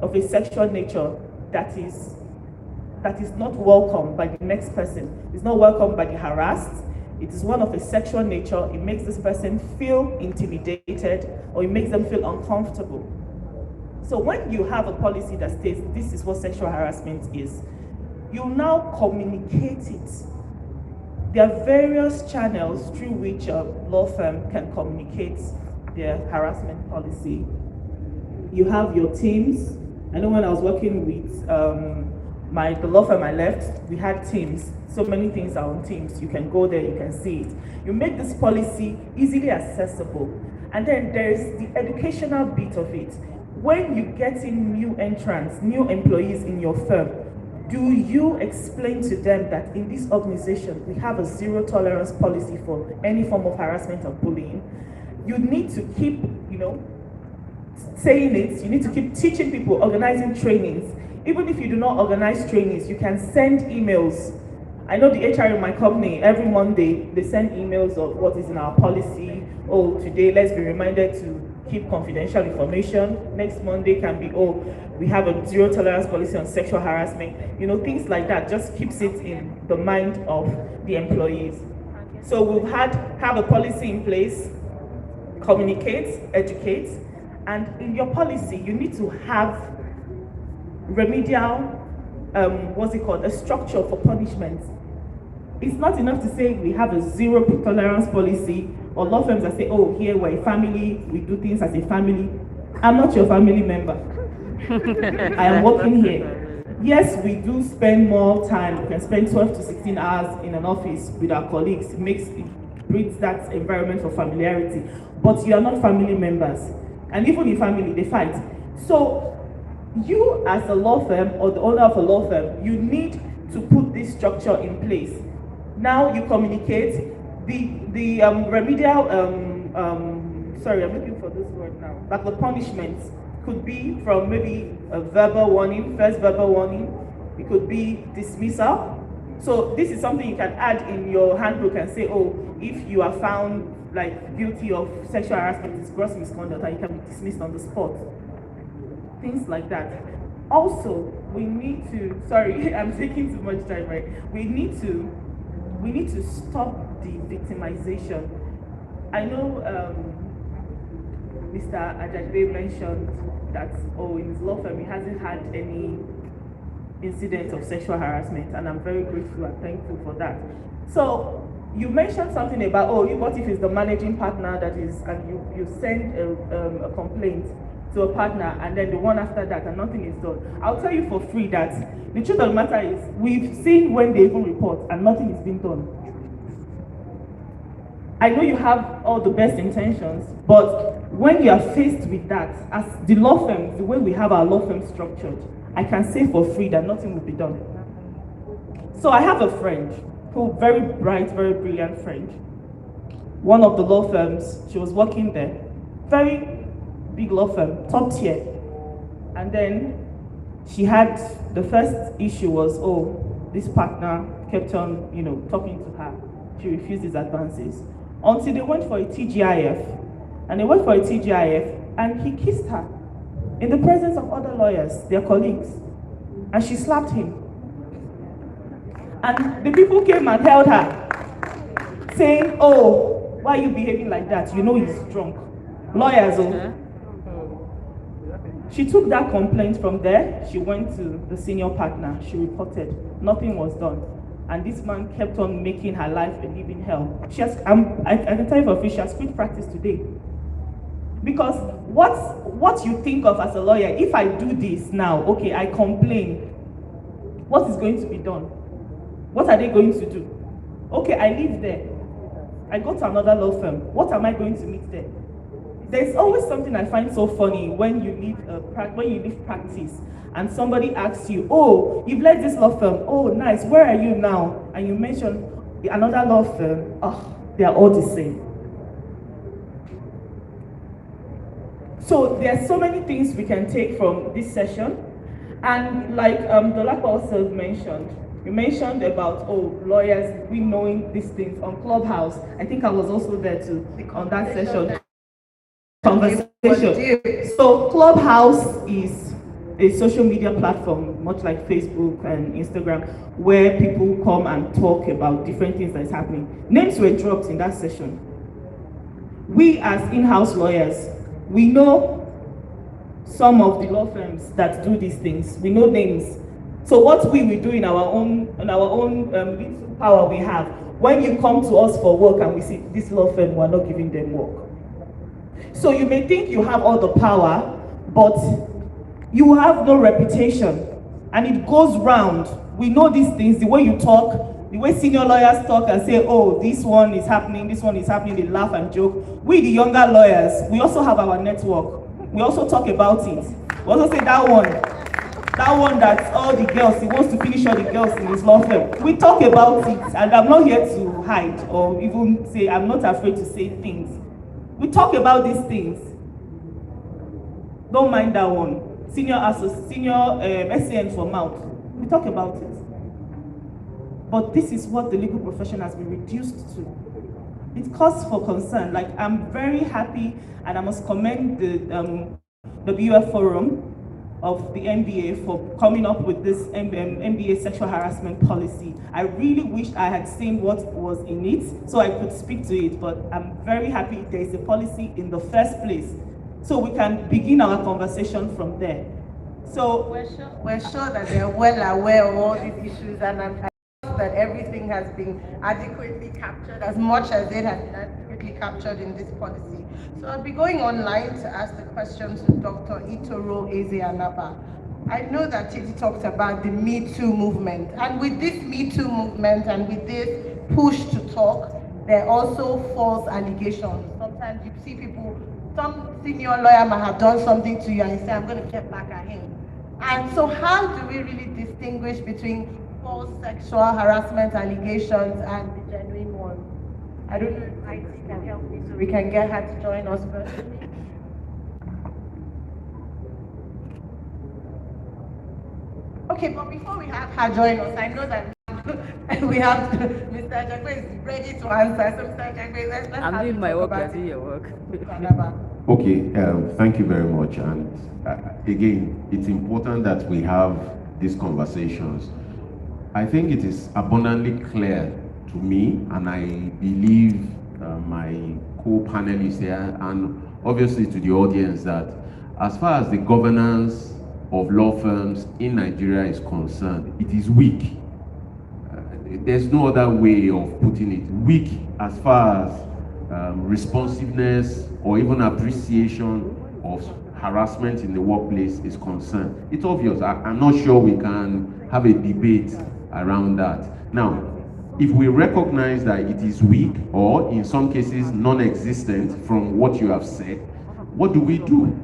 of a sexual nature that is not welcome by the next person. It's not welcome by the harassed. It is one of a sexual nature. It makes this person feel intimidated, or it makes them feel uncomfortable. So when you have a policy that states this is what sexual harassment is, you now communicate it. There are various channels through which a law firm can communicate their harassment policy. You have your teams. I know when I was working with the law firm I left, we had teams. So many things are on teams. You can go there, you can see it. You make this policy easily accessible. And then there's the educational bit of it. When you get in new entrants, new employees in your firm, do you explain to them that in this organization, we have a zero tolerance policy for any form of harassment or bullying? You need to keep, saying it. You need to keep teaching people, organizing trainings. Even if you do not organize trainings, you can send emails. I know the HR in my company, every Monday, they send emails of what is in our policy. Oh, today, let's be reminded to keep confidential information. Next Monday can be, oh, we have a zero tolerance policy on sexual harassment. Things like that just keeps it in the mind of the employees. So we'll have a policy in place, communicate, educate, and in your policy, you need to have remedial, a structure for punishment. It's not enough to say we have a zero tolerance policy, or law firms that say, oh, here we're a family, we do things as a family. I'm not your family member. I am working here. Yes, we do spend more time. We can spend 12 to 16 hours in an office with our colleagues. It breeds that environment for familiarity. But you are not family members. And even in family, they fight. So you as a law firm or the owner of a law firm, you need to put this structure in place. Now you communicate. The remedial, sorry, I'm looking for this word now, like the punishments could be from maybe a verbal warning, first verbal warning. It could be dismissal. So this is something you can add in your handbook and say, oh, if you are found guilty of sexual harassment, it's gross misconduct, and you can be dismissed on the spot. Things like that. Also, we need to, sorry, I'm taking too much time, right? We need to stop the victimization. I know Mr. Ajagbe mentioned that, in his law firm, he hasn't had any incidents of sexual harassment, and I'm very grateful and thankful for that. So, you mentioned something about, what if it's the managing partner that is, and you send a complaint to a partner, and then the one after that, and nothing is done. I'll tell you for free that the truth of the matter is, we've seen when they even report, and nothing is being done. I know you have all the best intentions, but when you are faced with that, as the law firm, the way we have our law firm structured, I can say for free that nothing will be done. So I have a friend, very bright, very brilliant friend. One of the law firms, she was working there, very big law firm, top tier. And then she had, the first issue was, this partner kept on, talking to her. She refused his advances. Until they went for a TGIF. And they went for a TGIF, and he kissed her in the presence of other lawyers, their colleagues. And she slapped him. And the people came and held her, saying, why are you behaving like that? You know he's drunk. Lawyers, She took that complaint from there. She went to the senior partner. She reported. Nothing was done. And this man kept on making her life a living hell. She has, I can tell you for free, she has quit practice today. Because what you think of as a lawyer, if I do this now, okay, I complain, what is going to be done? What are they going to do? Okay, I live there. I go to another law firm. What am I going to meet there? There's always something I find so funny when you leave practice and somebody asks you, you've left this law firm. Nice, where are you now? And you mention another law firm. They are all the same. So there are so many things we can take from this session. And like Dolakwa also mentioned, you mentioned about, lawyers, we knowing these things on Clubhouse. I think I was also there too, on that session. Conversation. So Clubhouse is a social media platform, much like Facebook and Instagram, where people come and talk about different things that's happening. Names were dropped in that session. We as in-house lawyers, we know some of the law firms that do these things. We know names. So what we will do in our own little power we have, when you come to us for work and we see this law firm, we're not giving them work. So you may think you have all the power, but you have no reputation, and it goes round. We know these things, the way you talk, the way senior lawyers talk and say, oh, this one is happening, they laugh and joke. We, the younger lawyers, we also have our network. We also talk about it. We also say that one that's all the girls, he wants to finish all the girls in his law firm. We talk about it, and I'm not here to hide or even say, I'm not afraid to say things. We talk about these things. Don't mind that one. Senior SCN for mouth. We talk about it. But this is what the legal profession has been reduced to. It calls for concern. Like, I'm very happy, and I must commend the WF Forum of the NBA for coming up with this NBA sexual harassment policy. I really wish I had seen what was in it so I could speak to it, but I'm very happy there is a policy in the first place, so we can begin our conversation from there. So we're sure that they're well aware of all these issues, and I'm sure that everything has been adequately captured, as much as it has been adequately captured in this policy. So I'll be going online to ask the questions to Dr. Itoro Eze-Anaba. I know that Titi talked about the Me Too movement, and with this Me Too movement and with this push to talk, there are also false allegations. Sometimes you see people, some senior lawyer might have done something to you and you say, I'm going to get back at him. And so how do we really distinguish between false sexual harassment allegations and the genuine ones? I don't know if IT can help me so we can get her to join us first. Okay, but before we have her join us, I know that we have Mr. Egboh is ready to answer. So Mr. Egboh, let's I'm doing my work, you're doing your work. Okay, thank you very much. And again, it's important that we have these conversations. I think it is abundantly clear to me, and I believe my co-panelists here, and obviously to the audience, that as far as the governance of law firms in Nigeria is concerned, it is weak. There's no other way of putting it. Weak as far as responsiveness or even appreciation of harassment in the workplace is concerned. It's obvious. I'm not sure we can have a debate around that. Now, if we recognize that it is weak, or in some cases non-existent from what you have said, what do we do?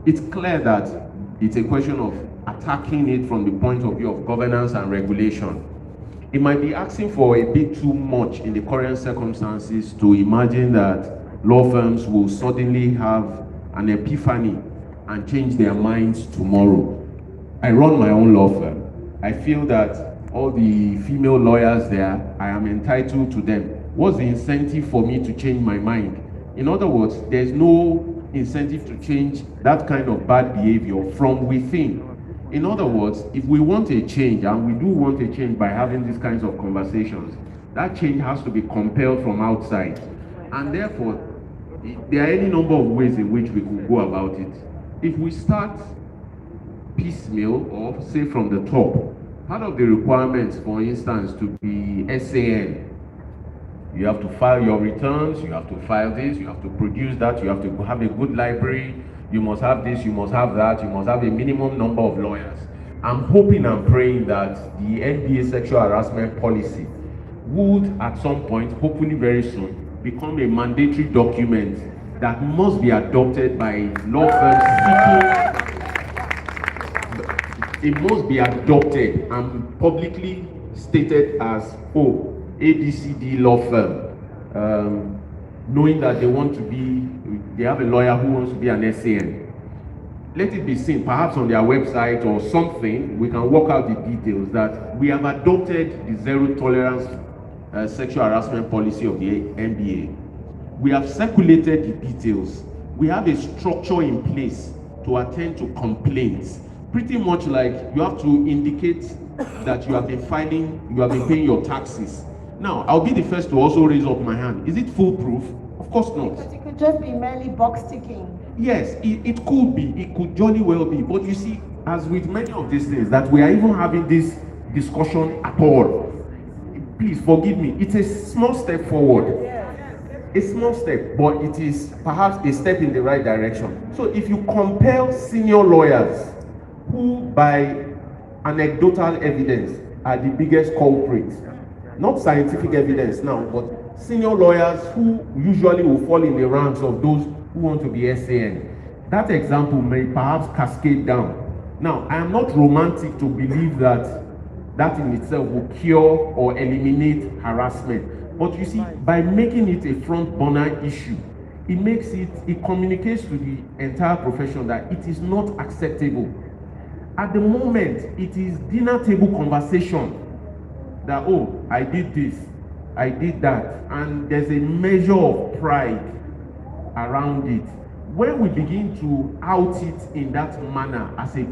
It's clear that it's a question of attacking it from the point of view of governance and regulation. It might be asking for a bit too much in the current circumstances to imagine that law firms will suddenly have an epiphany and change their minds tomorrow. I run my own law firm. I feel that all the female lawyers there, I am entitled to them. What's the incentive for me to change my mind? In other words, there's no incentive to change that kind of bad behavior from within. In other words, if we want a change, and we do want a change by having these kinds of conversations, that change has to be compelled from outside. And therefore, there are any number of ways in which we could go about it. If we start piecemeal, or say from the top, part of the requirements, for instance, to be SAN, you have to file your returns, you have to file this, you have to produce that, you have to have a good library, you must have this, you must have that, you must have a minimum number of lawyers. I'm hoping and praying that the NBA sexual harassment policy would, at some point, hopefully very soon, become a mandatory document that must be adopted by law firms seeking. It must be adopted and publicly stated as, oh, ABCD law firm, knowing that they have a lawyer who wants to be an SAN. Let it be seen, perhaps on their website or something, we can work out the details that we have adopted the zero tolerance sexual harassment policy of the NBA. We have circulated the details. We have a structure in place to attend to complaints. Pretty much like you have to indicate that you have been paying your taxes. Now, I'll be the first to also raise up my hand. Is it foolproof? Of course not. Because it could just be merely box ticking. Yes, it could be. It could jolly well be. But you see, as with many of these things, that we are even having this discussion at all, please forgive me, it's a small step forward. A small step, but it is perhaps a step in the right direction. So if you compel senior lawyers who by anecdotal evidence are the biggest culprits, not scientific evidence now, but senior lawyers who usually will fall in the ranks of those who want to be SAN, that example may perhaps cascade down. Now, I am not romantic to believe that that in itself will cure or eliminate harassment. But you see, by making it a front burner issue, it communicates to the entire profession that it is not acceptable. At the moment, it is dinner table conversation that, oh, I did this, I did that, and there's a measure of pride around it. When we begin to out it in that manner as a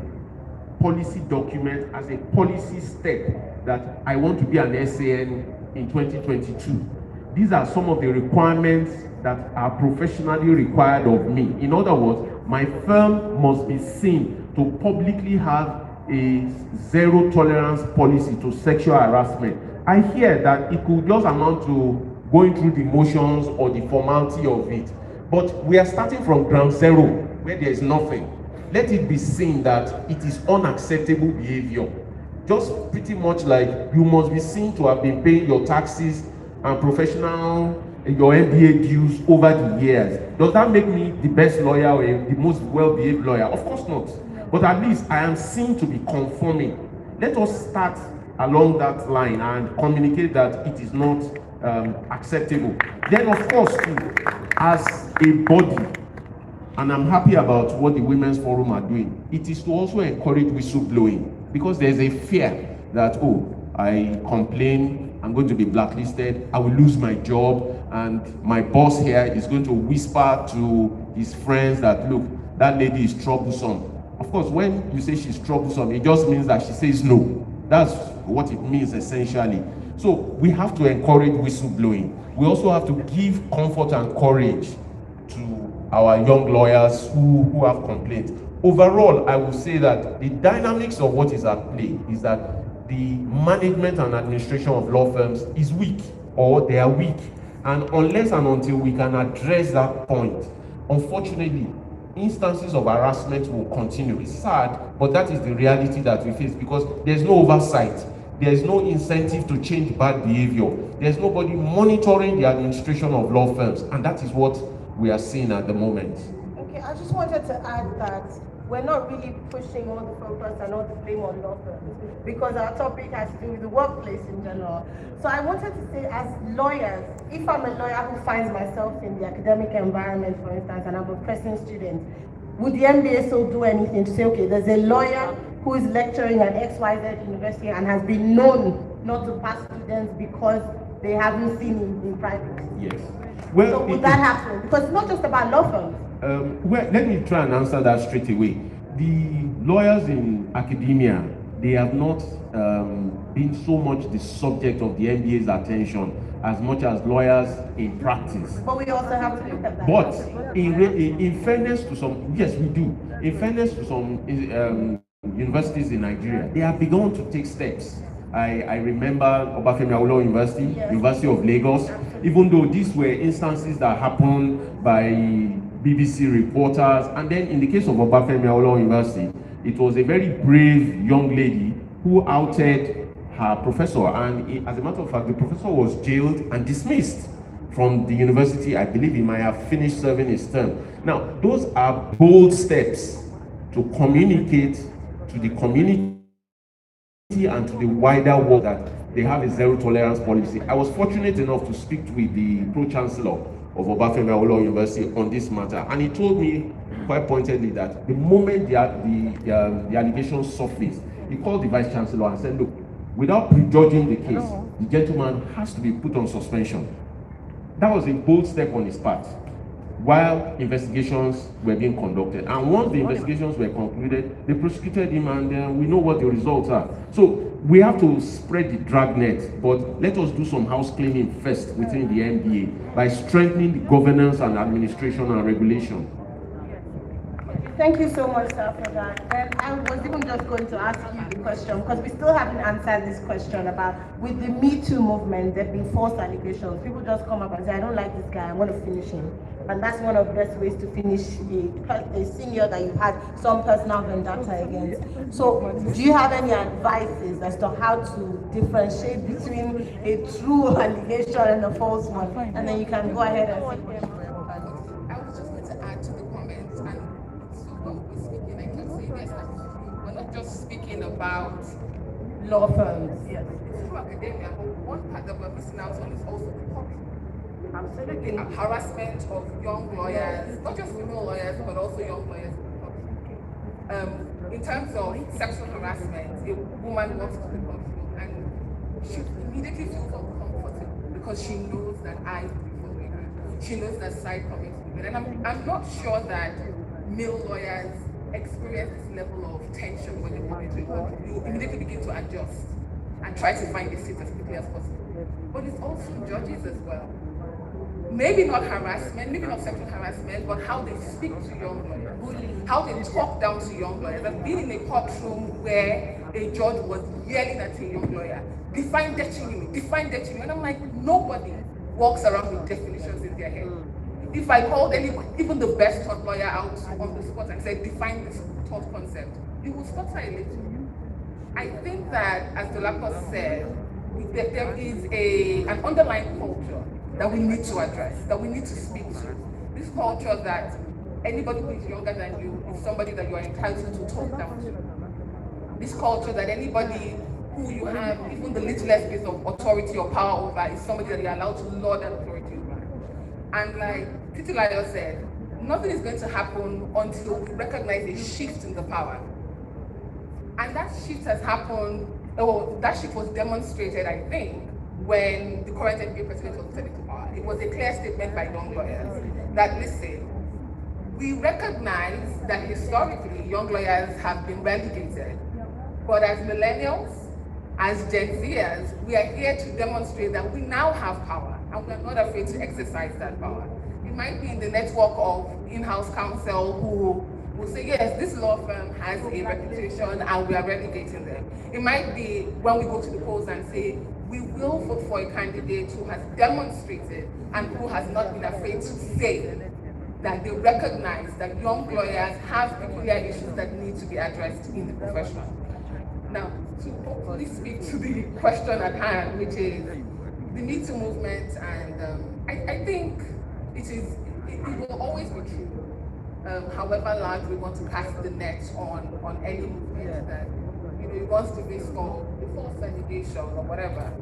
policy document, as a policy step, that I want to be an SAN in 2022. These are some of the requirements that are professionally required of me. In other words, my firm must be seen to publicly have a zero tolerance policy to sexual harassment. I hear that it could just amount to going through the motions or the formality of it. But we are starting from ground zero, where there is nothing. Let it be seen that it is unacceptable behavior. Just pretty much like you must be seen to have been paying your taxes and your MBA dues over the years. Does that make me the best lawyer or the most well-behaved lawyer? Of course not. But at least I am seen to be conforming. Let us start along that line and communicate that it is not acceptable. Then, of course, too, as a body, and I'm happy about what the Women's Forum are doing, it is to also encourage whistleblowing. Because there's a fear that, oh, I complain, I'm going to be blacklisted, I will lose my job, and my boss here is going to whisper to his friends that, look, that lady is troublesome. Of course, when you say she's troublesome, it just means that she says no. That's what it means essentially. So we have to encourage whistleblowing. We also have to give comfort and courage to our young lawyers who have complaints. Overall, I will say that the dynamics of what is at play is that the management and administration of law firms is weak, or they are weak. And unless and until we can address that point, unfortunately, instances of harassment will continue. It's sad, but that is the reality that we face, because there's no oversight. There's no incentive to change bad behavior. There's nobody monitoring the administration of law firms, and that is what we are seeing at the moment. Okay, I just wanted to add that we're not really pushing all the focus and all the blame on law firms, because our topic has to do with the workplace in general. So I wanted to say, as lawyers, if I'm a lawyer who finds myself in the academic environment, for instance, and I'm a pressing student, would the MBA still do anything to say, okay, there's a lawyer who is lecturing at XYZ university and has been known not to pass students because they haven't seen him in private? Yes. Well, so would that happen? Because it's not just about law firms. Well, let me try and answer that straight away. The lawyers in academia, they have not been so much the subject of the MBA's attention as much as lawyers in practice. But we also have to look at that. But in fairness to some, yes, we do. In fairness to some universities in Nigeria, they have begun to take steps. I remember Obafemi Awolowo University, yes. University of Lagos, even though these were instances that happened by BBC reporters, and then in the case of Obafemi Awolowo University, it was a very brave young lady who outed her professor, and as a matter of fact, the professor was jailed and dismissed from the university. I believe he might have finished serving his term. Now, those are bold steps to communicate to the community and to the wider world that they have a zero tolerance policy. I was fortunate enough to speak with the pro-chancellor of Obafemi Awolowo University on this matter, and he told me quite pointedly that the moment the allegations surfaced, he called the vice chancellor and said, look, without prejudging the case, the gentleman has to be put on suspension. That was a bold step on his part. while investigations were being conducted. And once the investigations were concluded, they prosecuted him, and we know what the results are. So we have to spread the dragnet, but let us do some house cleaning first within the NBA by strengthening the governance and administration and regulation. Thank you so much, sir, for that. And I was even just going to ask you the question, because we still haven't answered this question about, with the Me Too movement, there have been false allegations. People just come up and say, I don't like this guy, I want to finish him. And that's one of the best ways to finish a senior that you had some personal vendetta against. So do you have any advices as to how to differentiate between a true allegation and a false one? And then you can go ahead and say question. I was just going to add to the comments, and so when we're speaking, I can say this, that we're not just speaking about Law firms. yes, it's through academia, but one part that we're missing out on is also the public. Absolutely. The harassment of young lawyers, not just female lawyers, but also young lawyers in the public. In terms of sexual harassment, a woman walks to the courtroom and she immediately feels uncomfortable because she knows that I will be following her. She knows that side comments will be made. And I'm not sure that male lawyers experience this level of tension when they come into court. You immediately begin to adjust and try to find a seat as quickly as possible. But it's also judges as well. Maybe not harassment, maybe not sexual harassment, but how they speak to young lawyers, how they talk down to young lawyers. I've been in a courtroom where a judge was yelling at a young lawyer, define debt. And I'm like, nobody walks around with definitions in their head. If I called even the best taught lawyer out on the spot and said, define this thought concept, it will stutter a little. I think that, as Dolapo said, there is an underlying culture that we need to address, that we need to speak to. This culture that anybody who is younger than you is somebody that you are entitled to talk down to. This culture that anybody who you have even the littlest bit of authority or power over is somebody that you're allowed to lord that authority over. And like Titilayo said, nothing is going to happen until we recognize a shift in the power. And that shift has happened, or that shift was demonstrated, I think, when the current NBA president was elected to power. It was a clear statement by young lawyers that, listen, we recognize that historically young lawyers have been relegated, but as millennials, as Gen Zers, we are here to demonstrate that we now have power and we are not afraid to exercise that power. It might be in the network of in-house counsel who will say, yes, this law firm has a reputation and we are relegating them. It might be when we go to the polls and say, we will vote for a candidate who has demonstrated and who has not been afraid to say that they recognize that young lawyers have peculiar issues that need to be addressed in the profession. Now, to hopefully speak to the question at hand, which is the Me Too movement, and I think it will always be true. However large we want to cast the net on any movement that it wants to be called a false allegation or whatever.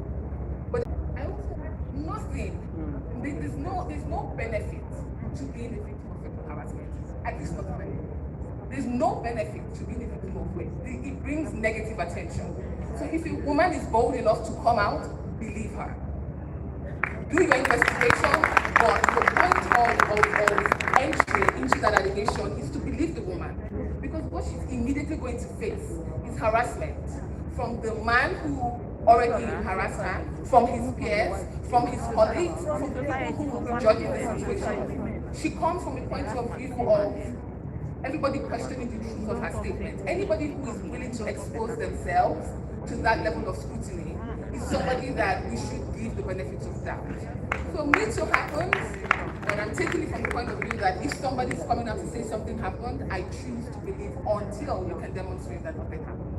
But I also have nothing. There's no benefit to being a victim of sexual harassment. At least not for me. There's no benefit to being a victim of rape. It brings negative attention. So if a woman is bold enough to come out, believe her. Do your investigation, but the point of entry into that allegation is to believe the woman. Because what she's immediately going to face is harassment from the man who already harassed her, from his peers, from his colleagues, from the people who will be judging the situation. She comes from a point of view of everybody questioning the truth of her statement. Anybody who is willing to expose themselves to that level of scrutiny is somebody that we should give the benefit of doubt. So Me Too happens, and I'm taking it from the point of view that if somebody is coming out to say something happened, I choose to believe until you can demonstrate that nothing happened.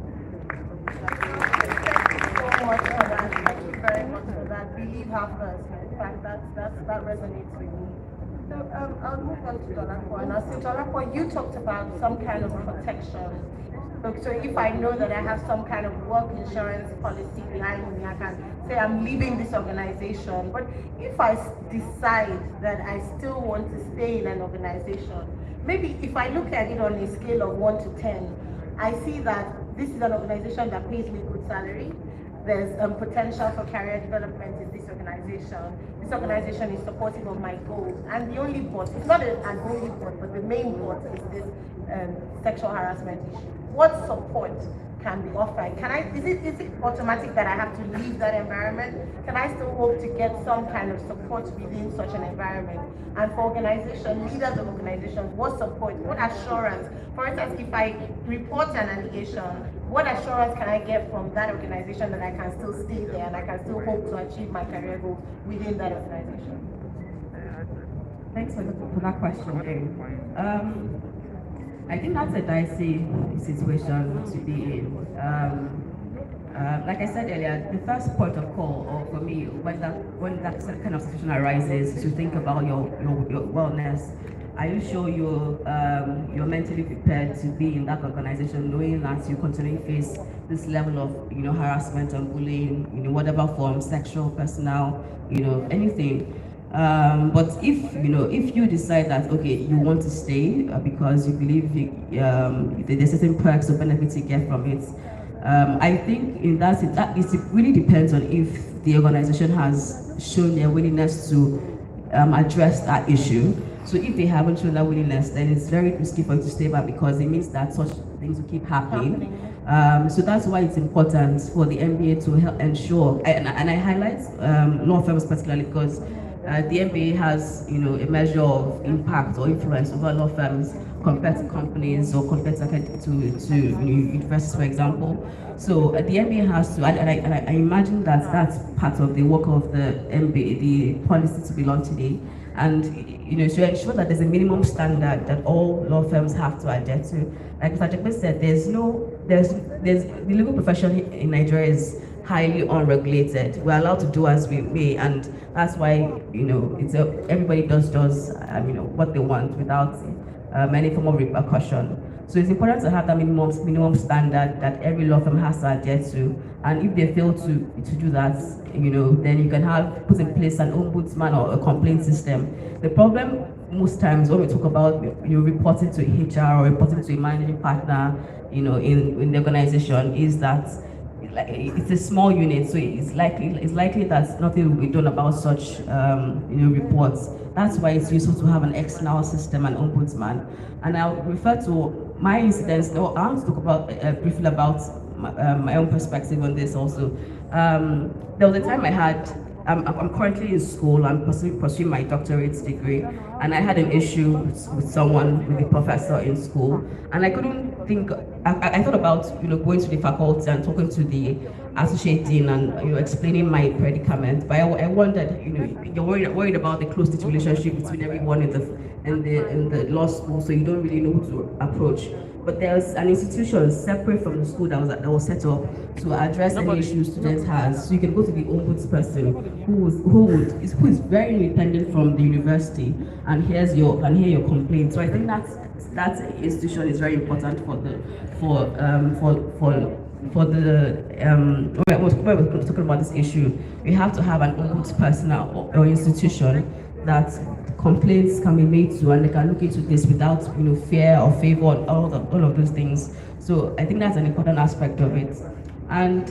Thank you so much for that. Thank you very much for that. Believe her first. In fact, that resonates with me. So I'll move on to Dolapo. And I'll say, Dolapo, you talked about some kind of protection. So if I know that I have some kind of work insurance policy behind me, I can say I'm leaving this organization. But if I decide that I still want to stay in an organization, maybe if I look at it on a scale of 1 to 10, I see that this is an organization that pays me good salary. There's potential for career development in this organization. organization. This organization is supportive of my goals, and the only but, it's not an only but the main but is this sexual harassment issue. What support can be offered? Is it automatic that I have to leave that environment? Can I still hope to get some kind of support within such an environment? And for organizations, leaders of organizations, what support, what assurance? For instance, if I report an allegation, what assurance can I get from that organization that I can still stay there and I can still hope to achieve my career goals within that organization? Thanks for that question. I think that's a dicey situation to be in. Like I said earlier, the first point of call, or for me, when that kind of situation arises, is to think about your wellness. Are you sure you're mentally prepared to be in that organization, knowing that you continually face this level of harassment and bullying, whatever form, sexual, personal, anything. But if you decide that okay, you want to stay because you believe there's certain perks or benefits you get from it, I think in that it really depends on if the organization has shown their willingness to address that issue. So if they haven't shown that willingness, then it's very risky for you to stay back because it means that such things will keep happening. So that's why it's important for the NBA to help ensure, and I highlight law firms particularly because the NBA has, a measure of impact or influence over law firms compared to companies or compared to universities, for example. So the NBA has to, and I imagine that that's part of the work of the NBA, the policy to be launched today, and to ensure that there's a minimum standard that all law firms have to adhere to. Like Mr. Egboh said, there's the legal profession in Nigeria is highly unregulated. We're allowed to do as we may, and that's why everybody does what they want without any form of repercussion. So it's important to have that minimum standard that every law firm has to adhere to, and if they fail to do that, then you can put in place an ombudsman or a complaint system. The problem most times when we talk about reporting to HR or reporting to a managing partner, in the organization, is that it's a small unit, so it's likely that nothing will be done about such reports. That's why it's useful to have an external system, an ombudsman. And I'll refer to my incidents. I want to talk about briefly about my own perspective on this also. There was a time I had. I'm currently in school. I'm pursuing my doctorate degree, and I had an issue with someone, with a professor in school, and I couldn't think. I thought about going to the faculty and talking to the associate dean and explaining my predicament. But I wondered, you're worried about the close relationship between everyone in the law school, so you don't really know who to approach. But there's an institution separate from the school that was set up to address any issues students has. So you can go to the ombudsperson who is very independent from the university and hear your complaint. So I think that institution is very important when we're talking about this issue. We have to have an ombudsperson or institution that complaints can be made to, and they can look into this without fear or favor and all of those things. So I think that's an important aspect of it. And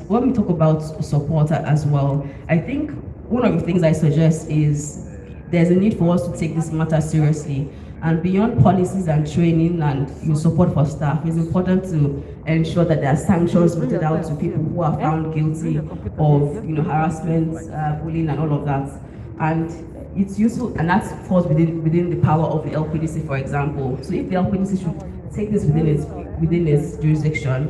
when we talk about support as well, I think one of the things I suggest is there's a need for us to take this matter seriously. And beyond policies and training and support for staff, it's important to ensure that there are sanctions meted out to people who are found guilty of harassment, bullying, and all of that. And it's useful, and that falls within the power of the LPDC, for example. So if the LPDC should take this within its jurisdiction,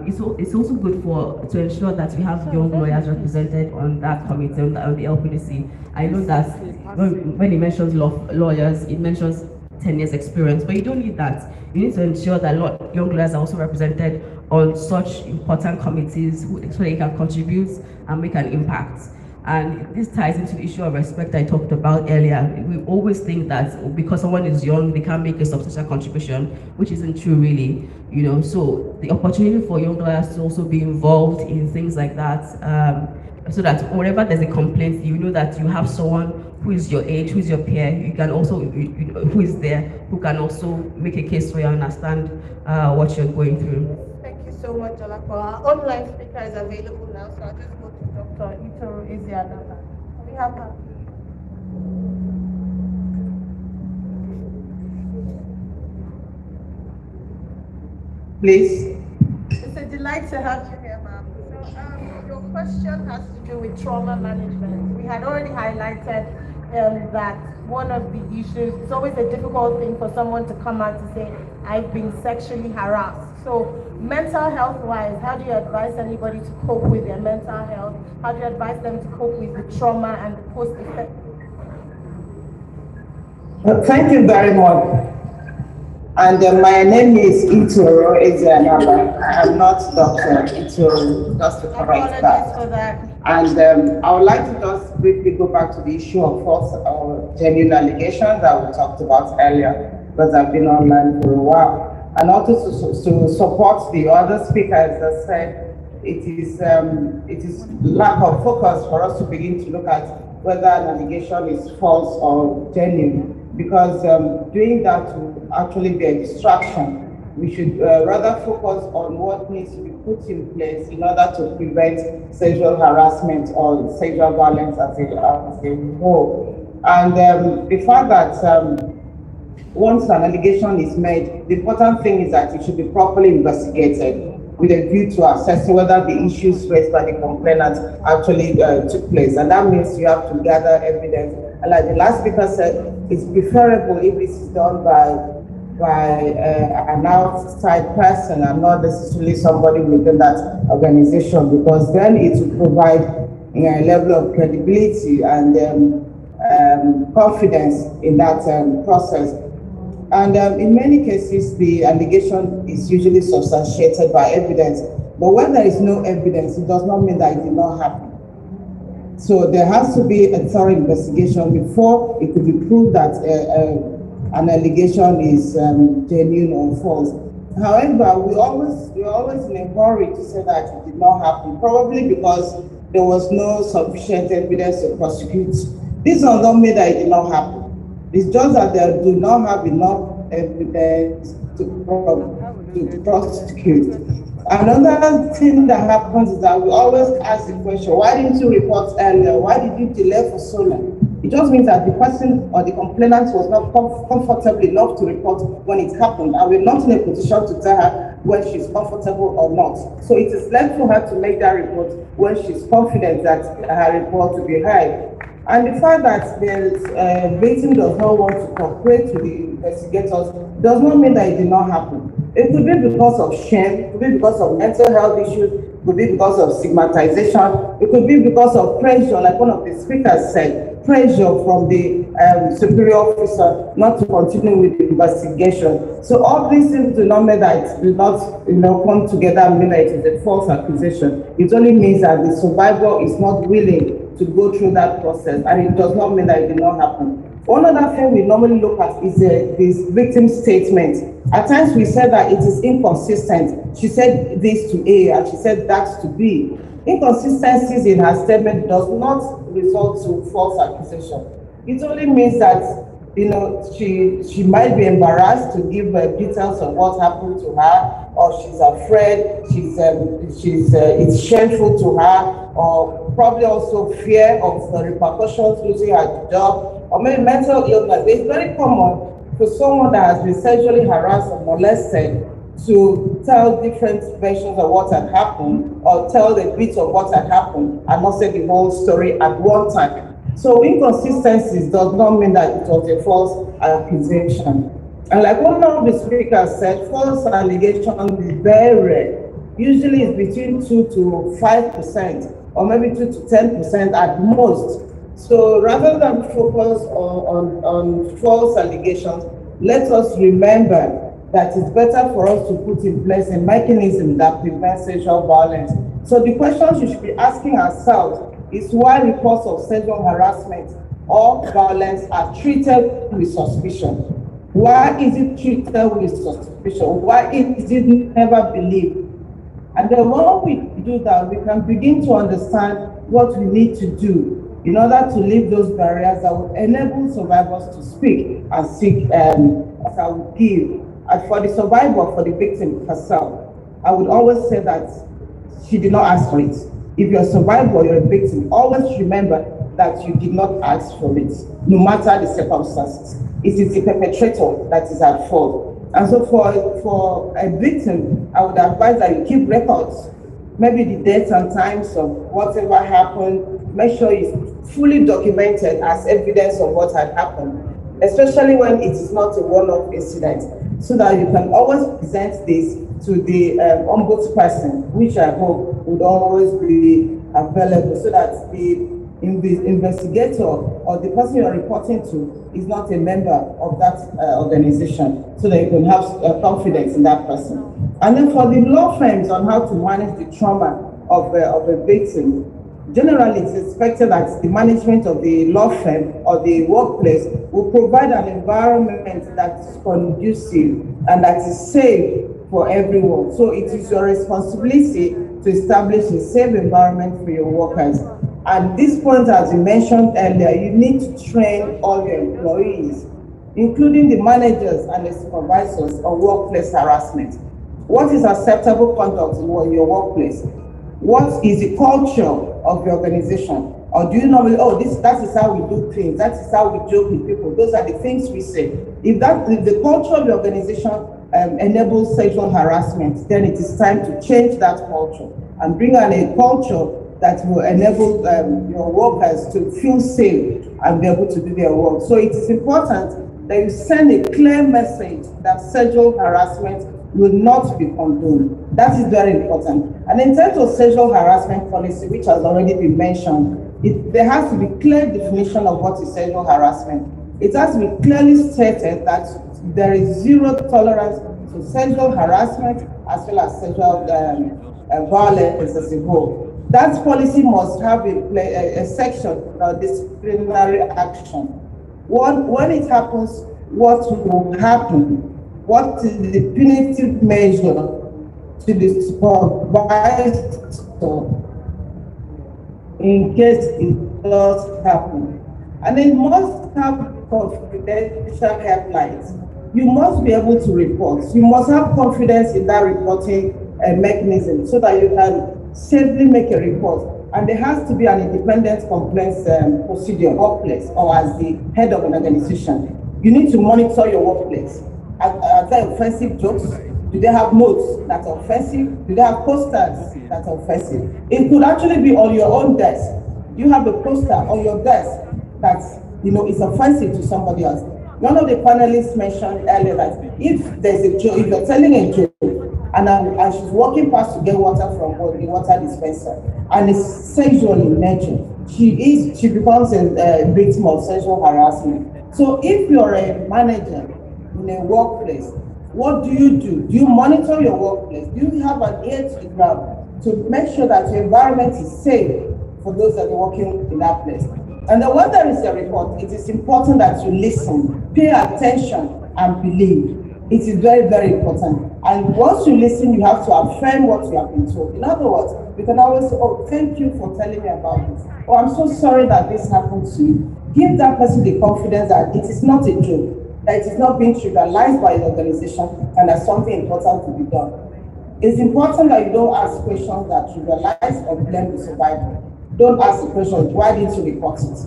it's also good to ensure that we have young lawyers represented on that committee, on the LPDC. I know that when it mentions lawyers, it mentions 10 years experience, but you don't need that. You need to ensure that young lawyers are also represented on such important committees so they can contribute and make an impact. And this ties into the issue of respect I talked about earlier. We always think that because someone is young, they can't make a substantial contribution, which isn't true really. So the opportunity for young lawyers to also be involved in things like that, so that whenever there's a complaint, that you have someone who is your age, who is your peer, you can also, who is there, who can also make a case for you and understand what you're going through. Thank you so much, Jolapo. Our online speaker is available now, so I'll just go to Dr. Itoro Ezeanaba. We have her. Please. It's a delight to have you here, ma'am. So your question has to do with trauma management. We had already highlighted that one of the issues, it's always a difficult thing for someone to come out to say, I've been sexually harassed. So mental health wise, how do you advise anybody to cope with their mental health? How do you advise them to cope with the trauma and the post-effect? Thank you very much. And my name is Itoro Ezeanaba. I am not Dr. Itoro, just to correct that. For that. And I would like to just briefly go back to the issue of false or genuine allegations that we talked about earlier, because I've been online for a while. And also to support the other speakers that said it is lack of focus for us to begin to look at whether an allegation is false or genuine, because doing that will actually be a distraction. We should rather focus on what needs to be put in place in order to prevent sexual harassment or sexual violence as a whole. And the fact that once an allegation is made, the important thing is that it should be properly investigated with a view to assessing whether the issues raised by the complainant actually took place. And that means you have to gather evidence. And like the last speaker said, it's preferable if this is done by an outside person and not necessarily somebody within that organization, because then it will provide a level of credibility and confidence in that process. And in many cases, the allegation is usually substantiated by evidence. But when there is no evidence, it does not mean that it did not happen. So there has to be a thorough investigation before it could be proved that an allegation is genuine or false. However, we're always in a hurry to say that it did not happen, probably because there was no sufficient evidence to prosecute. This does not mean that it did not happen. It's just that they do not have enough evidence to prosecute. Another thing that happens is that we always ask the question, why didn't you report earlier? Why did you delay for so long? It just means that the person or the complainant was not comfortable enough to report when it happened, and we're not in a position to tell her when she's comfortable or not. So it is left for her to make that report when she's confident that her report will be heard. And the fact that the victim does not want to cooperate with the investigators does not mean that it did not happen. It could be because of shame, it could be because of mental health issues, it could be because of stigmatization, it could be because of pressure, like one of the speakers said, pressure from the superior officer not to continue with the investigation. So all these things do not mean that it do not come together and mean that it is a false accusation. It only means that the survivor is not willing to go through that process, and it does not mean that it did not happen. One other thing we normally look at is this victim's statement. At times we said that it is inconsistent. She said this to A and she said that to B. Inconsistencies in her statement does not result to false accusation. It only means that she might be embarrassed to give details of what happened to her, or she's afraid, it's shameful to her, or probably also fear of the repercussions losing her job, or maybe mental illness. It's very common for someone that has been sexually harassed or molested to tell different versions of what had happened, or tell the bits of what had happened and not say the whole story at one time. So inconsistencies does not mean that it was a false accusation. And like one of the speakers said, false allegation is very rare. Usually it's between 2 to 5%, or maybe 2 to 10% at most. So rather than focus on false allegations, let us remember that it's better for us to put in place a mechanism that prevents sexual violence. So the questions you should be asking ourselves is why reports of sexual harassment or violence are treated with suspicion. Why is it treated with suspicion? Why is it never believed? And then when we do that, we can begin to understand what we need to do in order to lift those barriers that will enable survivors to speak and seek as I would give, and for the survivor, for the victim herself. I would always say that she did not ask for it. If you're a survivor or you're a victim, always remember that you did not ask for it, no matter the circumstances. It is the perpetrator that is at fault. And so for a victim, I would advise that you keep records, maybe the dates and times of whatever happened. Make sure it's fully documented as evidence of what had happened, especially when it is not a one-off incident, so that you can always present this to the ombudsperson, which I hope would always be available, so that the investigator or the person you're reporting to is not a member of that organization, so that you can have confidence in that person. And then for the law firms on how to manage the trauma of a victim, generally it's expected that the management of the law firm or the workplace will provide an environment that is conducive and that is safe for everyone. So it is your responsibility to establish a safe environment for your workers. At this point, as you mentioned earlier, you need to train all your employees, including the managers and the supervisors, on workplace harassment. What is acceptable conduct in your workplace? What is the culture of your organization? Or do you normally, that is how we do things, that is how we joke with people, those are the things we say. If the culture of the organization enables sexual harassment, then it is time to change that culture and bring on a culture that will enable your workers to feel safe and be able to do their work. So it is important that you send a clear message that sexual harassment will not be condoned. That is very important. And in terms of sexual harassment policy, which has already been mentioned, there has to be clear definition of what is sexual harassment. It has to be clearly stated that there is zero tolerance to sexual harassment as well as sexual violence as a whole. That policy must have a section of disciplinary action. When it happens, what will happen? What is the punitive measure to the supervisor in case it does happen? And it must have confidential helplines. You must be able to report. You must have confidence in that reporting mechanism so that you can safely make a report. And there has to be an independent complaints procedure, workplace, or as the head of an organization. You need to monitor your workplace. Are there offensive jokes? Do they have notes that are offensive? Do they have posters that are offensive? It could actually be on your own desk. You have a poster on your desk that is offensive to somebody else. One of the panelists mentioned earlier that if there's a joke, if you're telling a joke, and she's walking past to get water from the water dispenser, and it's sexual in nature, she becomes a victim of sexual harassment. So if you're a manager in a workplace, what do? Do you monitor your workplace? Do you have an ear to the ground to make sure that your environment is safe for those that are working in that place? And then when there is a report, it is important that you listen, pay attention, and believe. It is very, very important. And once you listen, you have to affirm what you have been told. In other words, you can always say, thank you for telling me about this. I'm so sorry that this happened to you. Give that person the confidence that it is not a joke, that it is not being trivialized by the organization, and that something important to be done. It's important that you don't ask questions that trivialize or blame the survivor. Don't ask the question, why didn't you report it?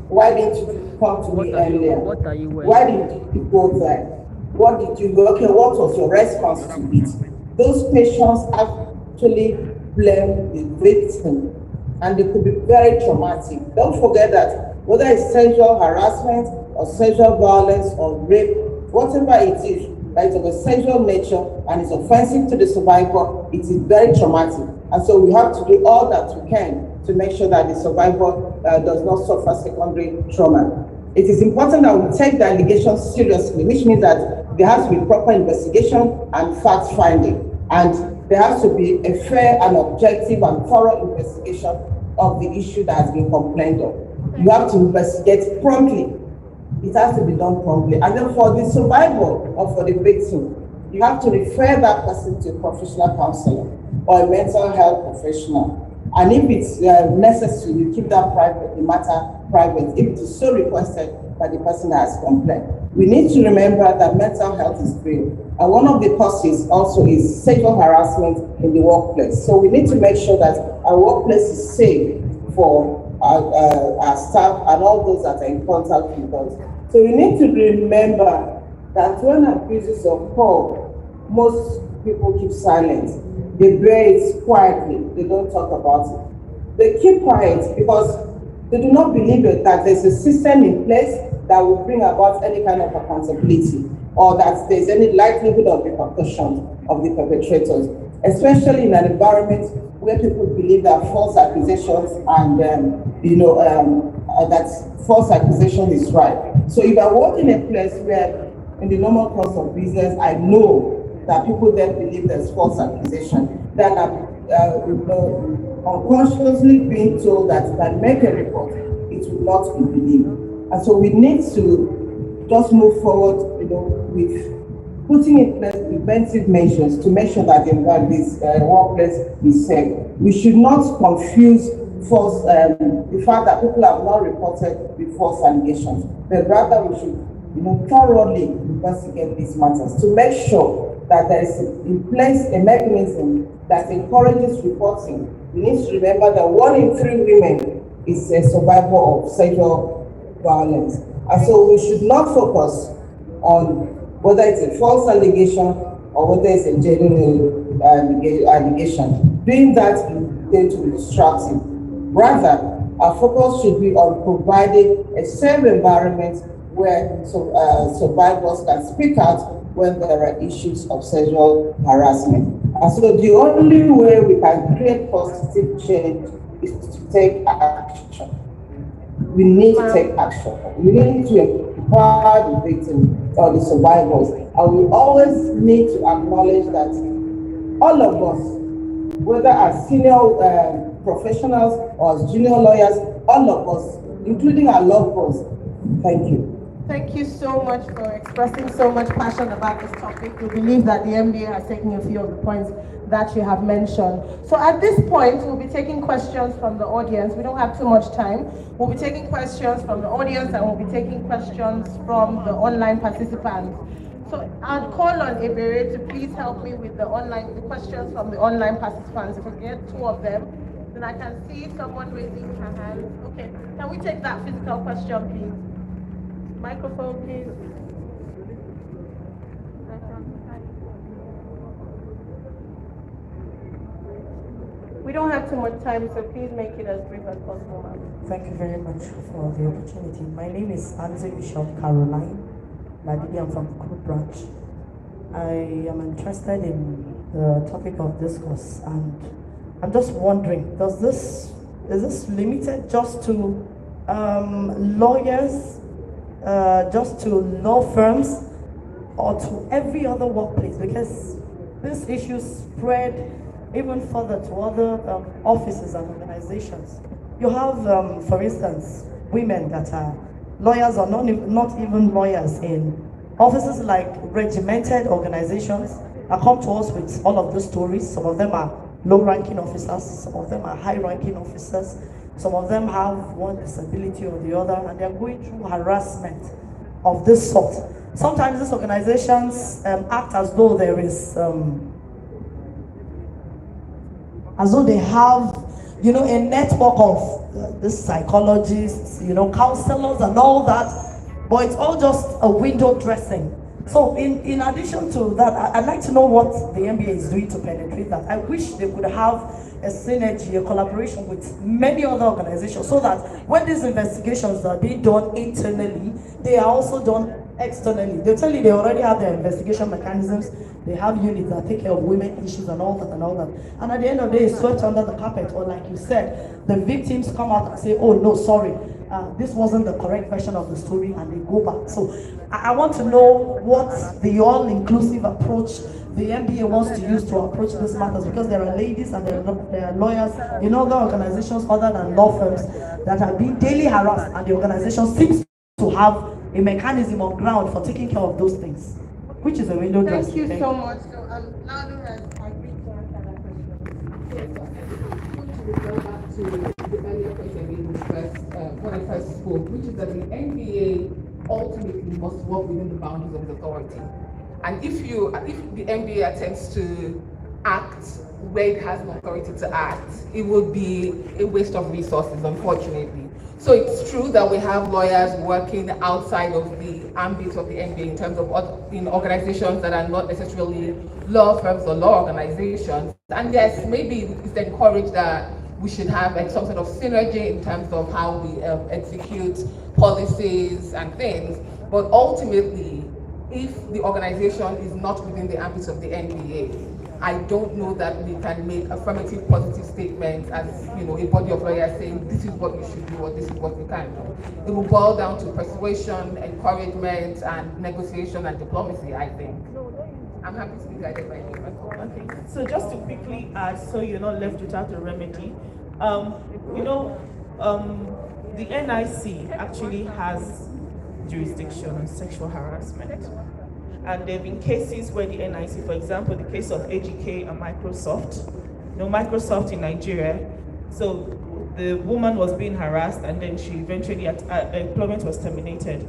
Why didn't you come to me earlier? Why didn't you go there? What did you do? Okay, what was your response to it? Those questions actually blame the victim, and they could be very traumatic. Don't forget that whether it's sexual harassment or sexual violence or rape, whatever it is, that is of a sexual nature and is offensive to the survivor, it is very traumatic. And so we have to do all that we can to make sure that the survivor does not suffer secondary trauma. It is important that we take the allegations seriously, which means that there has to be proper investigation and fact finding, and there has to be a fair and objective and thorough investigation of the issue that has been complained of. You have to investigate promptly. It has to be done promptly. And then for the survivor or for the victim, you have to refer that person to a professional counselor or a mental health professional. And if it's necessary, you keep that the matter private, if it is so requested by the person that has complained. We need to remember that mental health is real. And one of the causes also is sexual harassment in the workplace. So we need to make sure that our workplace is safe for our staff and all those that are in contact with us. So we need to remember that when abuses occur, most people keep silent. They bear it quietly. They don't talk about it. They keep quiet because they do not believe that there's a system in place that will bring about any kind of accountability or that there's any likelihood of repercussions of the perpetrators, especially in an environment where people believe that false accusations and that false accusation is right. So if I work in a place where in the normal course of business, I know that people there believe there's false accusation, then I'm unconsciously being told that if I make a report, it will not be believed. And so we need to just move forward, with putting in place preventive measures to make sure that this workplace is safe. We should not confuse the fact that people have not reported with false allegations, but rather we should thoroughly investigate these matters to make sure that there is in place a mechanism that encourages reporting. We need to remember that 1 in 3 women is a survivor of sexual violence. And so we should not focus on whether it's a false allegation or whether it's a genuine allegation. Doing that is going to be destructive. Rather, our focus should be on providing a safe environment where survivors can speak out when there are issues of sexual harassment. And so the only way we can create positive change is to take action. We need to take action. We need to empower the victim or the survivors. And we always need to acknowledge that all of us, whether as senior professionals or as junior lawyers, all of us, including our loved ones, thank you. Thank you so much for expressing so much passion about this topic. We believe that the MDA has taken a few of the points that you have mentioned. So at this point, we'll be taking questions from the audience. We don't have too much time. We'll be taking questions from the audience and we'll be taking questions from the online participants. So I'll call on Ebere to please help me with the questions from the online participants. If we get 2 of them, then I can see someone raising her hand. Okay, can we take that physical question, please? Microphone, please. We don't have too much time, so please make it as brief as possible, ma'am. Thank you very much for the opportunity. My name is Anze Bishop Caroline Ladidi. I'm from the Crew branch. I am interested in the topic of discourse, and I'm just wondering, is this limited just to lawyers, just to law firms, or to every other workplace? Because this issue spread even further to other offices and organizations. You have, for instance, women that are lawyers or not even lawyers in offices like regimented organizations that come to us with all of the stories. Some of them are low-ranking officers, some of them are high-ranking officers, some of them have one disability or the other, and they're going through harassment of this sort. Sometimes these organizations act as though there is, as though they have, a network of these psychologists, counselors and all that, but it's all just a window dressing. So in addition to that, I'd like to know what the MBA is doing to penetrate that. I wish they could have a synergy, a collaboration with many other organizations, so that when these investigations are being done internally, they are also done externally. They tell you they already have their investigation mechanisms, they have units that take care of women issues and all that and all that. And at the end of the day, it's swept under the carpet, or like you said, the victims come out and say, oh no, sorry, this wasn't the correct version of the story, and they go back. So I want to know what the all-inclusive approach the MBA wants to use to approach these matters, because there are ladies and there are lawyers in other organizations other than law firms that are being daily harassed, and the organization seems to have a mechanism on ground for taking care of those things, which is a window dressing. Thank you so much. So Lalo has agreed to answer that question. To go back to the earlier question we discussed when I first spoke, which is that the NBA ultimately must work within the boundaries of his authority. And if the NBA attempts to act where it has no authority to act, it would be a waste of resources, unfortunately. So it's true that we have lawyers working outside of the ambit of the NBA in terms of organizations that are not necessarily law firms or law organizations. And yes, maybe it's encouraged that we should have like some sort of synergy in terms of how we execute policies and things. But ultimately, if the organization is not within the ambit of the NBA, I don't know that we can make affirmative positive statements as a body of lawyers saying this is what you should do or this is what you can do. It will boil down to persuasion, encouragement, and negotiation and diplomacy, I think. I'm happy to be guided by you. Okay. So just to quickly add, so you're not left without a remedy, the NIC actually has jurisdiction on sexual harassment. And there have been cases where the NIC, for example, the case of AGK and Microsoft, Microsoft in Nigeria, so the woman was being harassed and then she eventually, employment was terminated.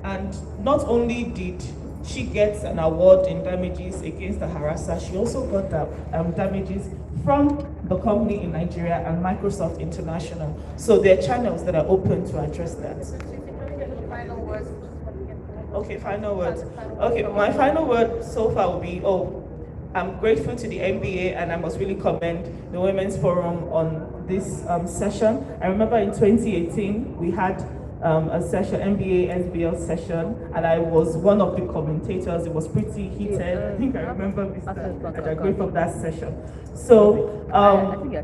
And not only did she get an award in damages against the harasser, she also got the damages from the company in Nigeria and Microsoft International. So there are channels that are open to address that. Final words. Okay, final words. Okay, my final word so far will be, I'm grateful to the NBA and I must really commend the Women's Forum on this session. I remember in 2018, we had a session, NBA SBL session, and I was one of the commentators. It was pretty heated. I think I remember Mr. Ajagwe from that session. So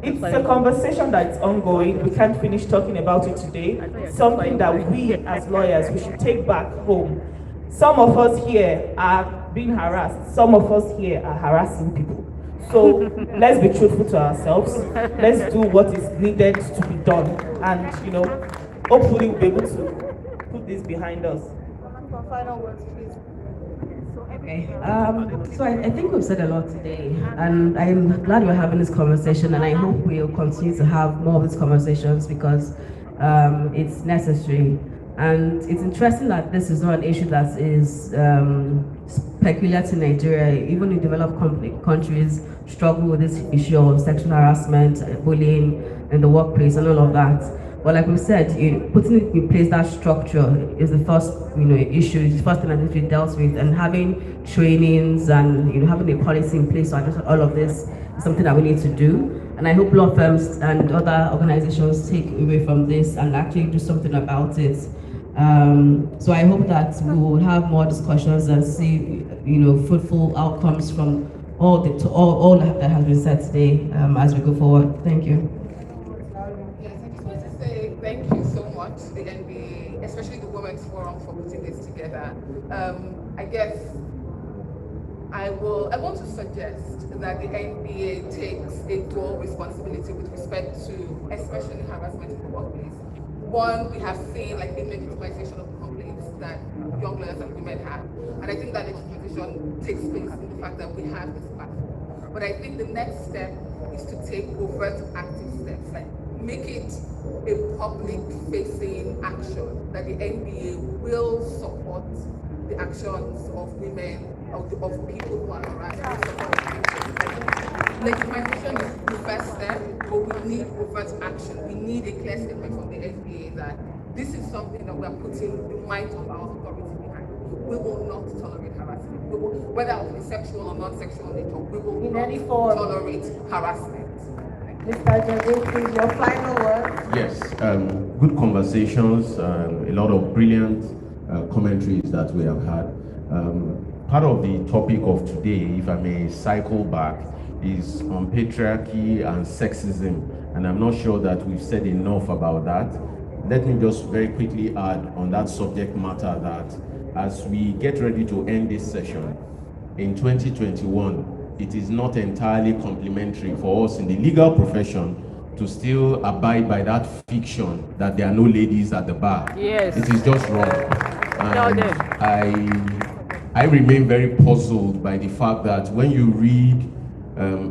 it's a conversation that's ongoing. We can't finish talking about it today. Something that we as lawyers, we should take back home. Some of us here are being harassed. Some of us here are harassing people. So let's be truthful to ourselves. Let's do what is needed to be done. And, hopefully we'll be able to put this behind us. Final words, please. Okay. So I think we've said a lot today, and I'm glad we're having this conversation, and I hope we'll continue to have more of these conversations because it's necessary. And it's interesting that this is not an issue that is peculiar to Nigeria. Even in developed countries struggle with this issue of sexual harassment, bullying in the workplace, and all of that. But like we said, putting in place that structure is the first, issue. It's the first thing that needs to be dealt with, and having trainings and having a policy in place to address all of this is something that we need to do. And I hope law firms and other organizations take away from this and actually do something about it. So I hope that we will have more discussions and see, fruitful outcomes from all that has been said today as we go forward. Thank you. Thank you so much, the NBA, especially the Women's Forum, for putting this together. I guess I want to suggest that the NBA takes a dual responsibility with respect to especially harassment in the workplace. One, we have seen like the legitimization of the complaints that young lawyers and women have. And I think that legitimization takes place in the fact that we have this platform. But I think the next step is to take overt active steps, like make it a public-facing action that the NBA will support the actions of women, of people who are harassed. Legitimization is the first step, but we need overt action. We need a clear statement from the NBA that this is something that we are putting the might of our authority behind. We will not tolerate harassment. Whether of a sexual or non-sexual nature, we will not tolerate harassment. Mr. Ajagwe, please, your final word. Yes, good conversations, a lot of brilliant commentaries that we have had. Part of the topic of today, if I may cycle back, is on patriarchy and sexism, and I'm not sure that we've said enough about that. Let me just very quickly add on that subject matter that as we get ready to end this session, in 2021, it is not entirely complimentary for us in the legal profession to still abide by that fiction that there are no ladies at the bar. Yes. It is just wrong. I remain very puzzled by the fact that when you read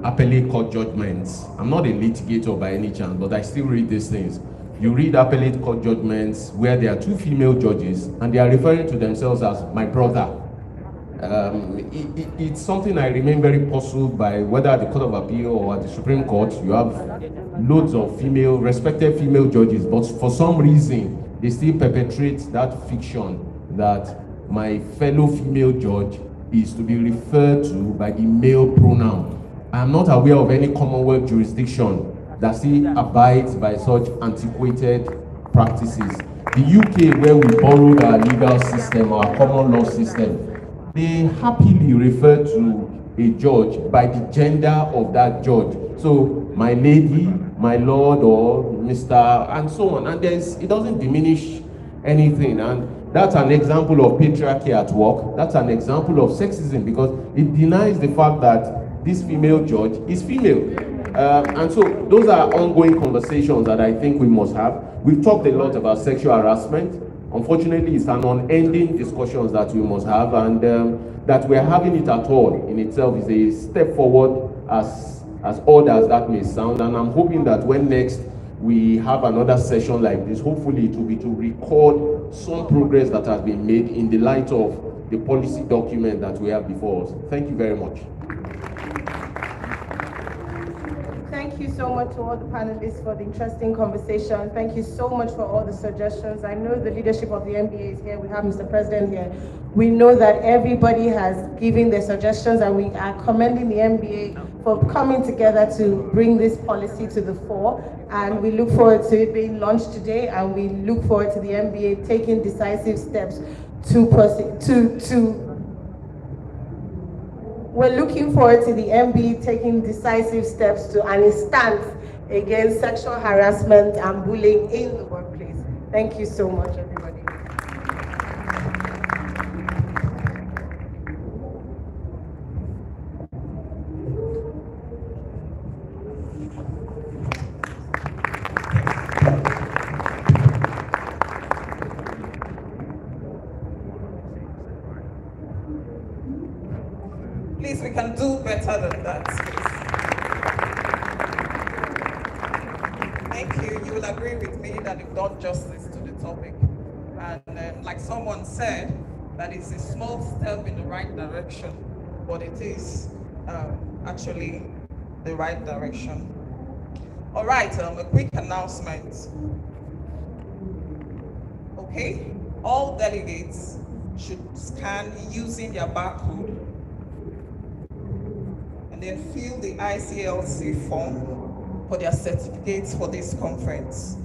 appellate court judgments, I'm not a litigator by any chance, but I still read these things. you read appellate court judgments where there are two female judges and they are referring to themselves as my brother. It's something I remain very puzzled by, whether at the Court of Appeal or at the Supreme Court. You have loads of respected female judges, but for some reason, they still perpetrate that fiction that my fellow female judge is to be referred to by the male pronoun. I am not aware of any Commonwealth jurisdiction that still abides by such antiquated practices. The UK, where we borrowed our legal system, our common law system, they happily refer to a judge by the gender of that judge. So, my lady, my lord, or Mr., and so on. And it doesn't diminish anything. And that's an example of patriarchy at work. That's an example of sexism, because it denies the fact that this female judge is female. And so those are ongoing conversations that I think we must have. We've talked a lot about sexual harassment. Unfortunately, it's an unending discussion that we must have, and that we're having it at all in itself is a step forward, as odd as that may sound. And I'm hoping that when next we have another session like this, hopefully it will be to record some progress that has been made in the light of the policy document that we have before us. Thank you very much. Thank you so much to all the panelists for the interesting conversation. Thank you so much for all the suggestions. I know the leadership of the NBA is here. We have Mr. President here. We know that everybody has given their suggestions, and we are commending the NBA for coming together to bring this policy to the fore. And we look forward to it being launched today, and we look forward to the NBA taking decisive steps We're looking forward to the NBA taking decisive steps to an stance against sexual harassment and bullying in the workplace. Thank you so much, everybody. Please, we can do better than that. Thank you. You will agree with me that you've done justice to the topic. And like someone said, that it's a small step in the right direction, but it is actually the right direction. All right, a quick announcement. Okay, all delegates should scan using their barcode and then fill the ICLC form for their certificates for this conference.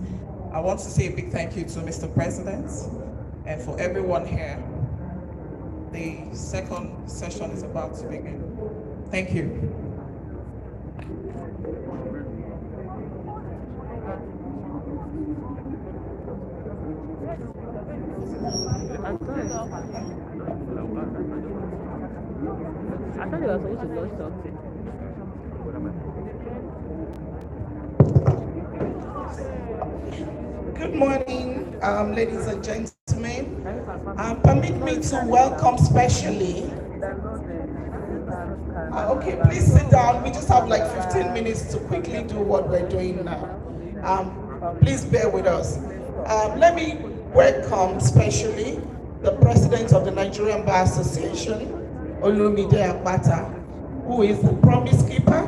I want to say a big thank you to Mr. President and for everyone here. The second session is about to begin. Thank you. I thought you were supposed to touch something. Good morning, ladies and gentlemen. Permit me to welcome specially. Okay, please sit down. We just have like 15 minutes to quickly do what we're doing now. Please bear with us. Let me welcome specially the President of the Nigerian Bar Association, Olumide Akpata, who is the promise keeper.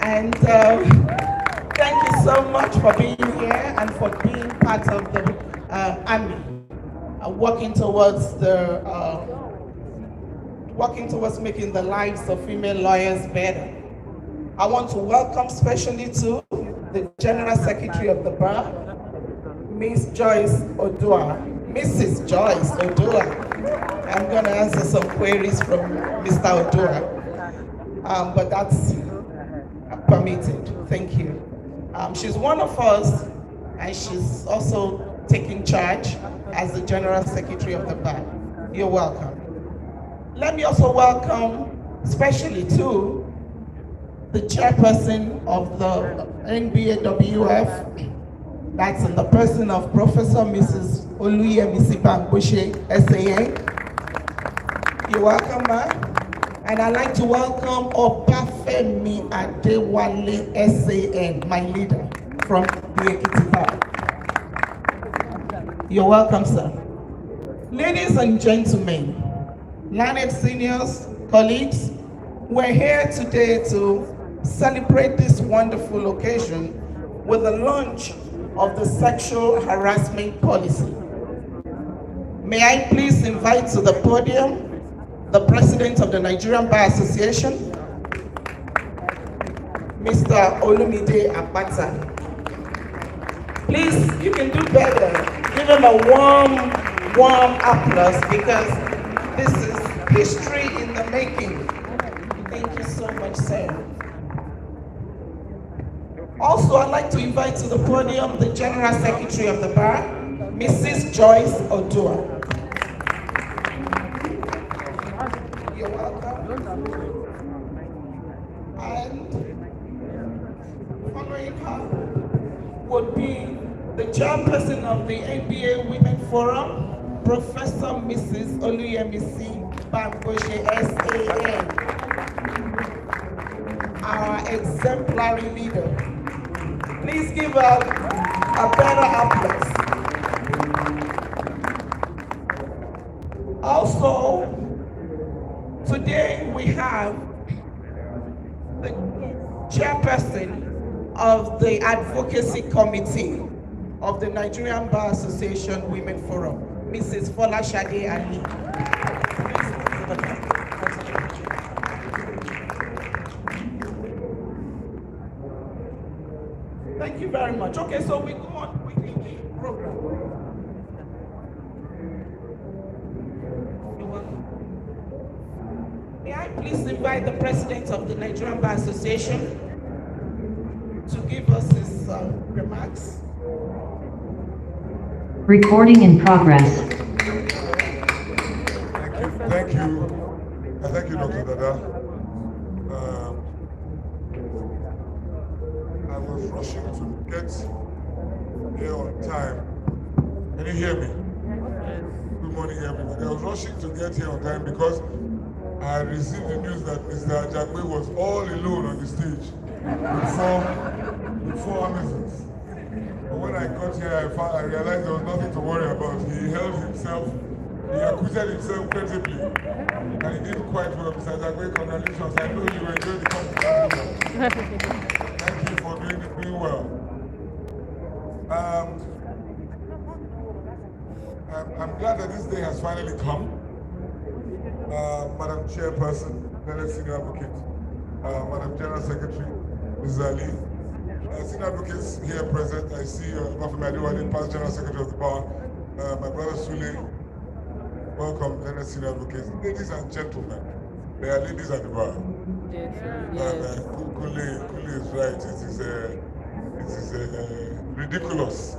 And thank you so much for being here and for being part of the army, working towards making the lives of female lawyers better. I want to welcome specially to the General Secretary of the Bar, Mrs. Joyce Odua. I'm going to answer some queries from Mr. Odua, but that's permitted. Thank you. She's one of us, and she's also taking charge as the General Secretary of the Bar. You're welcome. Let me also welcome, especially to the chairperson of the NBAWF, that's in the person of Professor Mrs. Oluyemisi Bamboshe, SAN. You're welcome, ma'am. And I'd like to welcome Obafemi Adewale, SAN, my leader from the Ekiti Bar. You're welcome, sir. Ladies and gentlemen, learned seniors, colleagues, we're here today to celebrate this wonderful occasion with the launch of the sexual harassment policy. May I please invite to the podium the President of the Nigerian Bar Association, Mr. Olumide Apata. Please, you can do better. Give him a warm applause because this is history in the making. Thank you so much, sir. Also, I'd like to invite to the podium the General Secretary of the Bar, Mrs. Joyce Odua. You're welcome. And following her would be the chairperson of the NBA Women Forum, Professor Mrs. Oluyemisi Bamgbose SAN, our exemplary leader. Please give her a better applause. Also, today we have the chairperson of the Advocacy Committee of the Nigerian Bar Association Women Forum, Mrs. Folashade Ali. Thank you very much. Okay, so we go on with the program. You're welcome. May I please invite the President of the Nigerian Bar Association to give us his remarks. Recording in progress. Thank you, Dr. Dada. I was rushing to get here on time. Can you hear me? Good morning, everybody. I was rushing to get here on time because I received the news that Mr. Egboh was all alone on the stage with four Amazons. But when I got here, I realized there was nothing to worry about. He held himself, he acquitted himself credibly, and he did quite well. Mr. Egboh, congratulations. I know you enjoyed the competition. Thank you for doing well. I'm glad that this day has finally come. Madam Chairperson, Senate Senior Advocate, Madam General Secretary, Ms. Ali, senior advocates here present. I see Bafemi Adewale, past General Secretary of the Bar, my brother Sule. Welcome, General Senior Advocates. Ladies and gentlemen, there are ladies at the bar. Yes. Kule is right. It is ridiculous.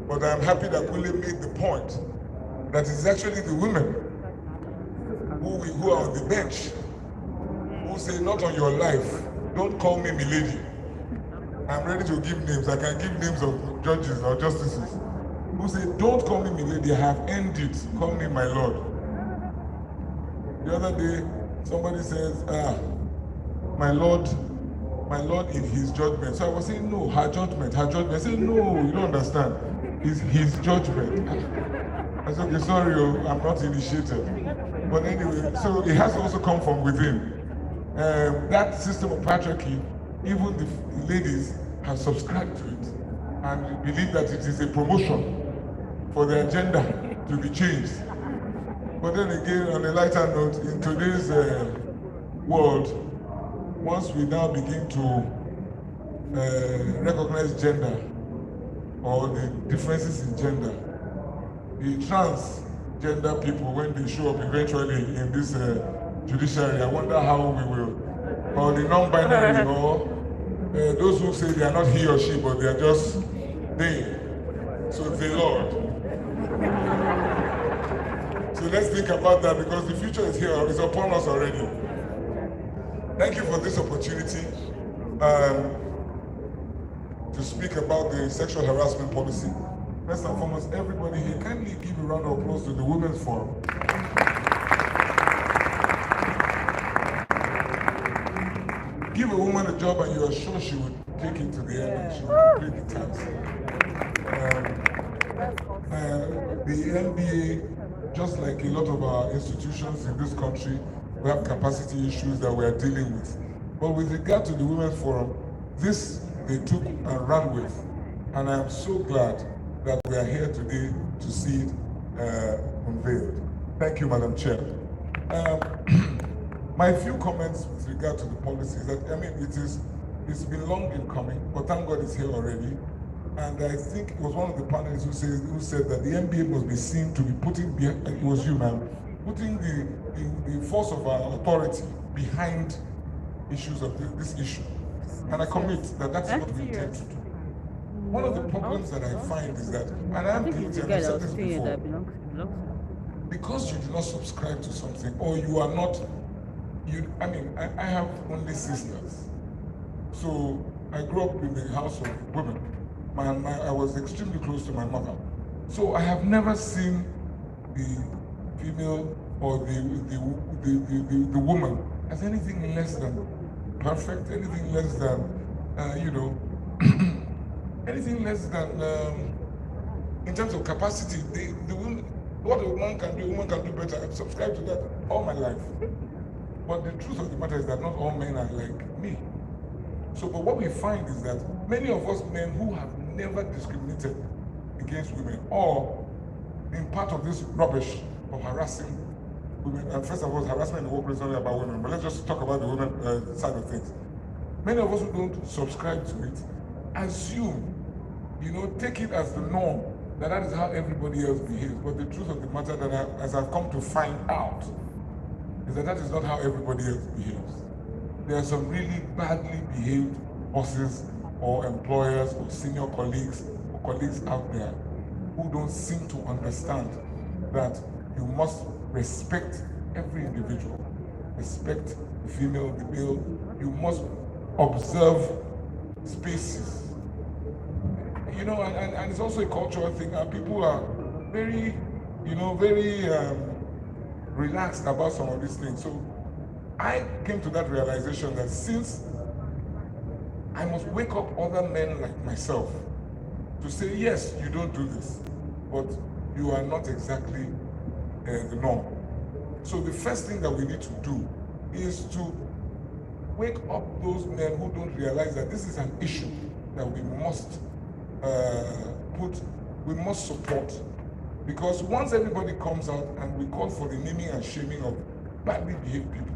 But I'm happy that Kule made the point that it's actually the women who are on the bench who say, not on your life, don't call me milady. I'm ready to give names. I can give names of judges or justices who say, don't call me milady, I have earned it, call me my lord. The other day, somebody says, my lord in his judgment. So I was saying, no, her judgment. I said, no, you don't understand. It's his judgment. I said, okay, sorry, I'm not initiated. But anyway, so it has to also come from within. That system of patriarchy, even the ladies have subscribed to it and believe that it is a promotion for the agenda to be changed. But then again, on a lighter note, in today's world, once we now begin to recognize gender or the differences in gender, the transgender people, when they show up eventually in this judiciary, I wonder how we will, or the non-binary, or those who say they are not he or she, but they are just they. So the Lord. So let's think about that because the future is here, it's upon us already. Thank you for this opportunity to speak about the sexual harassment policy. First and foremost, everybody here, kindly give a round of applause to the Women's Forum. Give a woman a job and you are sure she would take it to the end and she would complete the task. The NBA, just like a lot of our institutions in this country, we have capacity issues that we are dealing with. But with regard to the Women's Forum, this they took and ran with. And I am so glad that we are here today to see it unveiled. Thank you, Madam Chair. My few comments with regard to the policy is that, I mean, it's been long in coming, but thank God it's here already. And I think it was one of the panelists who said that the NBA must be seen to be putting, it was you, ma'am, putting the force of our authority behind issues of this issue. And I commit that that's what we intend to do. One of the problems that I find is that, and I am guilty, and I've said this before, because you do not subscribe to something, or you are not, I have only sisters. So I grew up in the house of women. I was extremely close to my mother. So I have never seen the female or the woman as anything less than perfect, anything less than, anything less than, in terms of capacity, the woman, what a woman can do better. I've subscribed to that all my life. But the truth of the matter is that not all men are like me. So, but what we find is that many of us men who have never discriminated against women, or in part of this rubbish of harassing women, and first of all, harassment in the workplace is only about women, but let's just talk about the women side of things. Many of us who don't subscribe to it assume, take it as the norm, that is how everybody else behaves. But the truth of the matter, as I've come to find out, is that is not how everybody else behaves. There are some really badly behaved bosses or employers or senior colleagues or colleagues out there who don't seem to understand that you must respect every individual, respect the female, the male. You must observe spaces. And it's also a cultural thing. And people are very, very relaxed about some of these things. So I came to that realization that since I must wake up other men like myself to say, yes, you don't do this, but you are not exactly the norm. So the first thing that we need to do is to wake up those men who don't realize that this is an issue that we must we must support. Because once everybody comes out and we call for the naming and shaming of badly behaved people,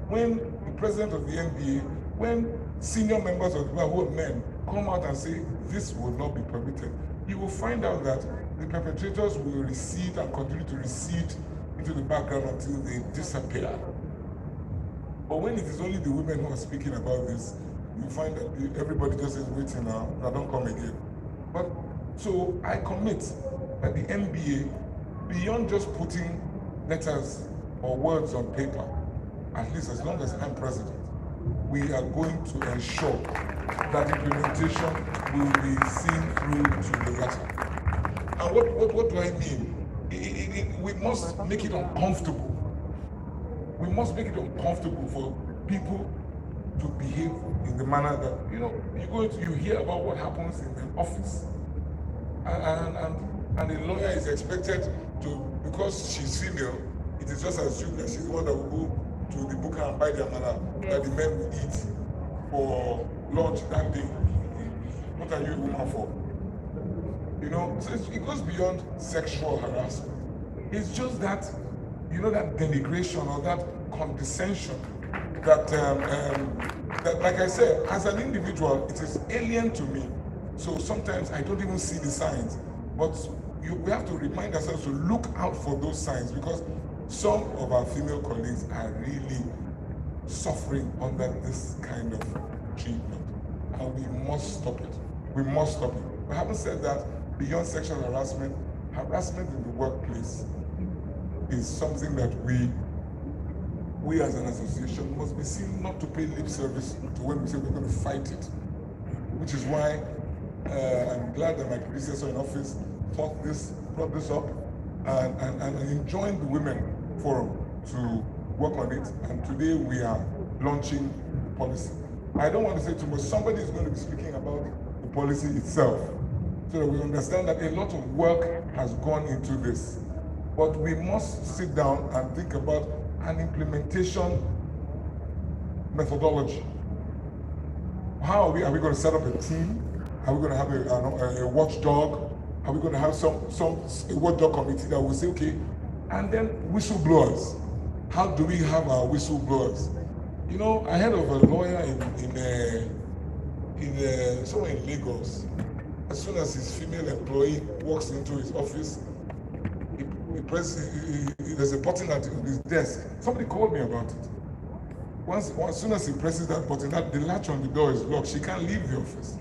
when the president of the NBA, when senior members of the bar who are men come out and say this will not be permitted, you will find out that the perpetrators will recede and continue to recede into the background until they disappear. But when it is only the women who are speaking about this, you find that everybody just is waiting now don't come again. But so I commit that the NBA, beyond just putting letters or words on paper, at least as long as I'm president, we are going to ensure that implementation will be seen through to the letter. And what do I mean? We must make it uncomfortable. We must make it uncomfortable for people to behave in the manner that, you hear about what happens in an office. And the lawyer is expected to, because she's female, it is just assumed that she's the one that will go to the booker and buy the amala that the men will eat for lunch that day. What are you a woman for? So it goes beyond sexual harassment. It's just that, that denigration or that condescension that, that, like I said, as an individual, it is alien to me. So sometimes I don't even see the signs. But we have to remind ourselves to look out for those signs, because some of our female colleagues are really suffering under this kind of treatment. And we must stop it. We must stop it. But having said that, beyond sexual harassment, harassment in the workplace is something that we as an association must be seen not to pay lip service to when we say we're going to fight it. Which is why I'm glad that my predecessor in office brought this up and enjoined the Women Forum to work on it. And today we are launching policy. I don't want to say too much. Somebody is going to be speaking about the policy itself. so that we understand that a lot of work has gone into this. But we must sit down and think about an implementation methodology. How are we going to set up a team? Are we going to have a watchdog? Are we going to have a watchdog committee that will say, okay, and then whistleblowers. How do we have our whistleblowers? You know, I heard of a lawyer somewhere in Lagos. As soon as his female employee walks into his office, there's a button at his desk. Somebody called me about it. As soon as he presses that button, the latch on the door is locked. She can't leave the office.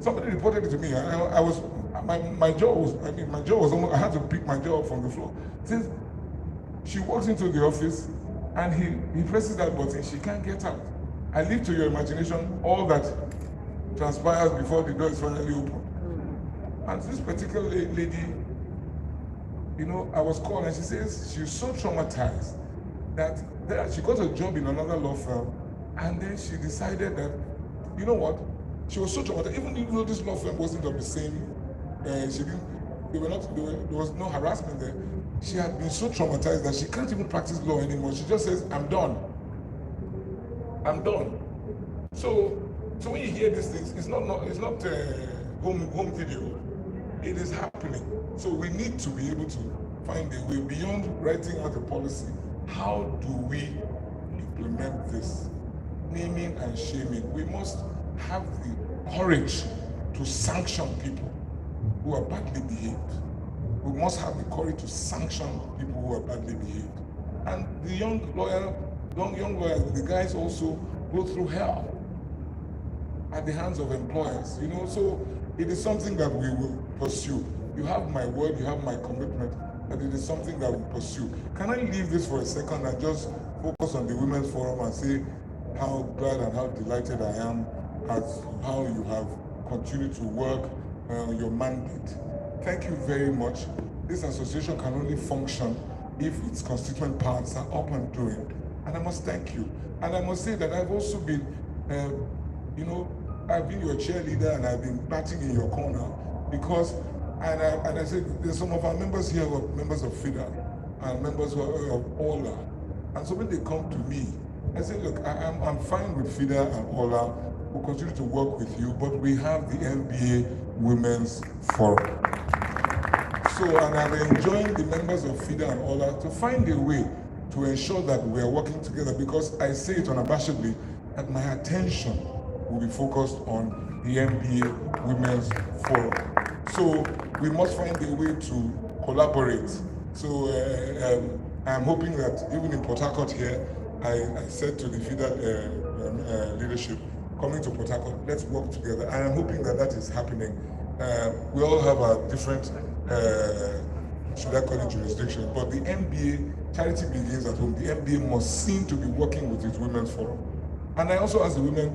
Somebody reported it to me. My jaw was almost, I had to pick my jaw up from the floor. Since she walks into the office and he presses that button, she can't get out. I leave to your imagination all that transpires before the door is finally open. And this particular lady, you know, I was called and she says she's so traumatized that she got a job in another law firm, and then she decided that, you know what, she was so traumatized, even though this law firm wasn't of the same, there was no harassment there. She had been so traumatized that she can't even practice law anymore. She just says, I'm done. I'm done. So when you hear these things, it's not home video. It is happening. So we need to be able to find a way beyond writing out a policy. How do we implement this? Naming and shaming. We must have the courage to sanction people who are badly behaved. We must have the courage to sanction people who are badly behaved. And the young lawyers, the guys also go through hell at the hands of employers, you know, so it is something that we will pursue. You have my word, you have my commitment, that it is something that we pursue. Can I leave this for a second and just focus on the Women's Forum and say how glad and how delighted I am as how you have continued to work on your mandate. Thank you very much. This association can only function if its constituent parts are up and doing. And I must thank you. And I must say that I've also been, you know, I've been your cheerleader and I've been batting in your corner because, and I said, there's some of our members here who are members of FIDA and members who are of ONWEH. And so when they come to me, I say, look, I'm fine with FIDA and ONWEH. We'll continue to work with you, but we have the NBA Women's Forum. So, and I'm enjoying the members of FIDA and ONWEH to find a way to ensure that we are working together, because I say it unabashedly, that my attention will be focused on the NBA Women's Forum. So we must find a way to collaborate. So I'm hoping that even in Port Harcourt here, I said to the FIDA leadership, coming to Port Harcourt, let's work together. And I'm hoping that that is happening. We all have our different, should I call it jurisdiction, but the NBA, charity begins at home. The NBA must seem to be working with its Women's Forum. And I also ask the women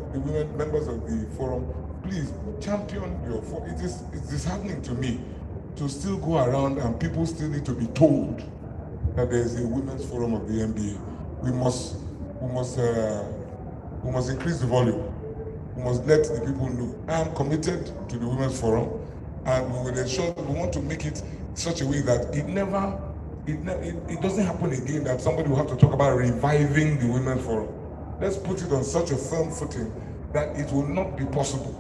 members of the forum, please champion your forum. It is happening to me to still go around and people still need to be told that there is a women's forum of the NBA. We must increase the volume. We must let the people know. I am committed to the women's forum, and we will ensure that we want to make it such a way that it doesn't happen again, that somebody will have to talk about reviving the women's forum. Let's put it on such a firm footing that it will not be possible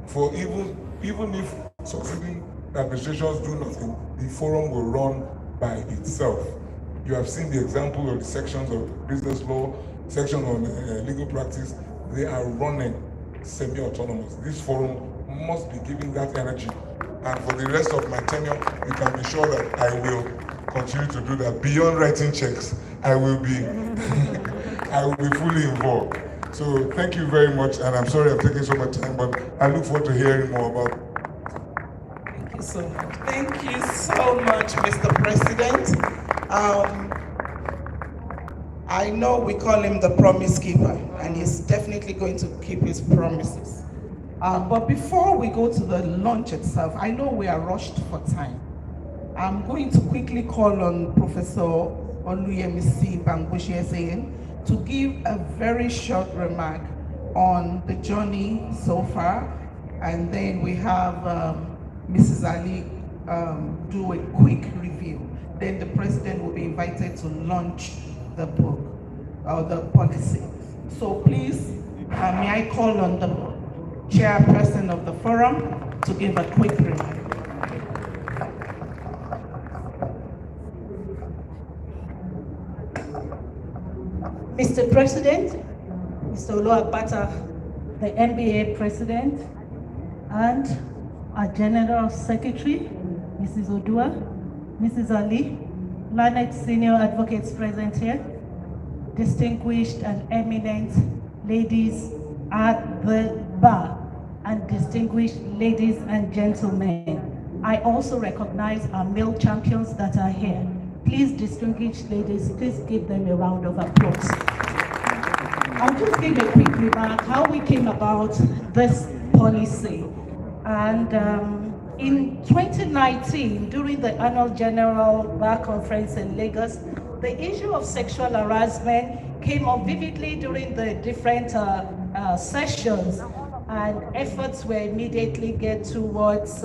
for even if succeeding administrations do nothing, the forum will run by itself. You have seen the example of the sections of business law, section on legal practice. They are running semi-autonomous. This forum must be giving that energy. And for the rest of my tenure, you can be sure that I will continue to do that. Beyond writing checks, I will be I will be fully involved. So thank you very much, and I'm sorry I'm taking so much time, but I look forward to hearing more about it. Thank you so much. Thank you so much, Mr. President. I know we call him the promise keeper, and he's definitely going to keep his promises. But before we go to the launch itself, I know we are rushed for time. I'm going to quickly call on Professor Onweh to give a very short remark on the journey so far, and then we have Mrs. Ali do a quick review. Then the president will be invited to launch the book or the policy. So please, may I call on the chairperson of the forum to give a quick review. Mr. President, Mr. Onweh, the NBA President, and our General Secretary, Mrs. Odua, Mrs. Ali, learned senior advocates present here, distinguished and eminent ladies at the bar, and distinguished ladies and gentlemen. I also recognize our male champions that are here. Please, distinguished ladies, please give them a round of applause. I'll just give a quick remark how we came about this policy. And in 2019, during the annual General Bar Conference in Lagos, the issue of sexual harassment came up vividly during the different sessions, and efforts were immediately geared towards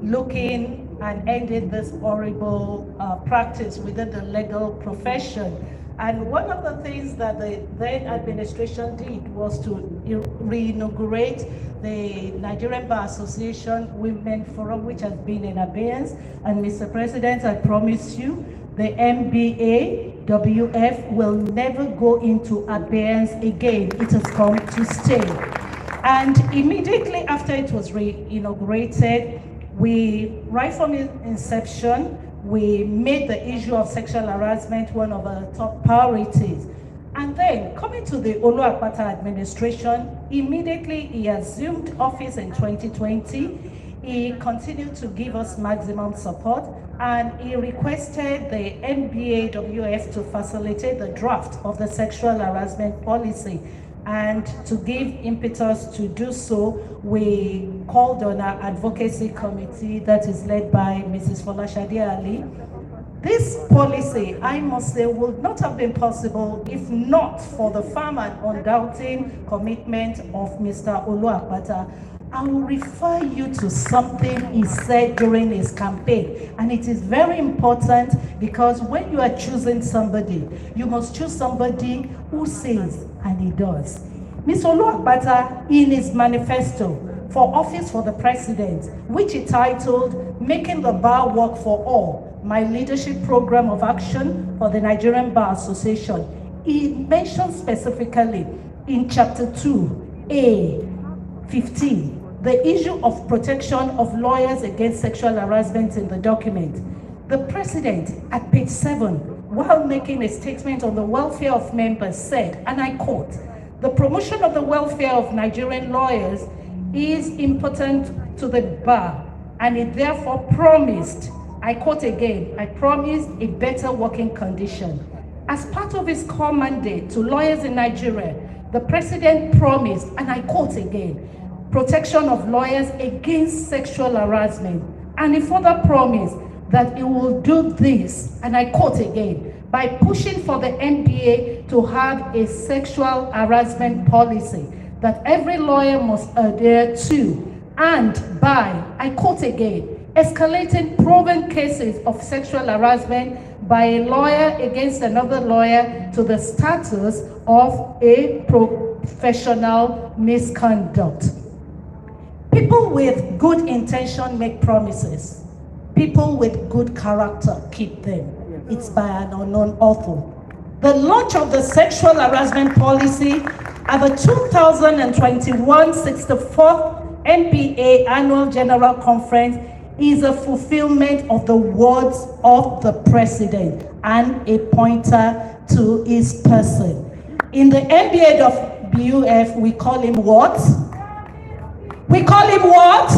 looking and ending this horrible practice within the legal profession. And one of the things that the then administration did was to re-inaugurate the Nigerian Bar Association Women Forum, which has been in abeyance. And Mr. President, I promise you, the MBA WF will never go into abeyance again. It has come to stay. And immediately after it was re-inaugurated, right from inception, we made the issue of sexual harassment one of our top priorities. And then, coming to the Onweh administration, immediately he assumed office in 2020. He continued to give us maximum support, and he requested the NBAWF to facilitate the draft of the sexual harassment policy. And to give impetus to do so, we called on our advocacy committee that is led by Mrs. Folashade Ali. This policy, I must say, would not have been possible if not for the firm and undoubting commitment of Mr. Onweh. I will refer you to something he said during his campaign, and it is very important because when you are choosing somebody, you must choose somebody who says and he does. Mr. Onweh, in his manifesto for office for the president, which he titled "Making the Bar Work for All: My Leadership Program of Action for the Nigerian Bar Association," he mentioned specifically in Chapter 2A, 15, the issue of protection of lawyers against sexual harassment in the document. The president, at page 7, while making a statement on the welfare of members, said, and I quote, "The promotion of the welfare of Nigerian lawyers is important to the bar, and it therefore promised," I quote again, "I promised a better working condition." As part of his core mandate to lawyers in Nigeria, the president promised, and I quote again, protection of lawyers against sexual harassment. And he further promised that he will do this, and I quote again, by pushing for the NBA to have a sexual harassment policy that every lawyer must adhere to, and by, I quote again, escalating proven cases of sexual harassment by a lawyer against another lawyer to the status of a professional misconduct. People with good intention make promises. People with good character keep them. It's by an unknown author. The launch of the sexual harassment policy at the 2021 64th NBA Annual General Conference is a fulfillment of the words of the president and a pointer to his person. In the NBAWF, we call him what? We call him what?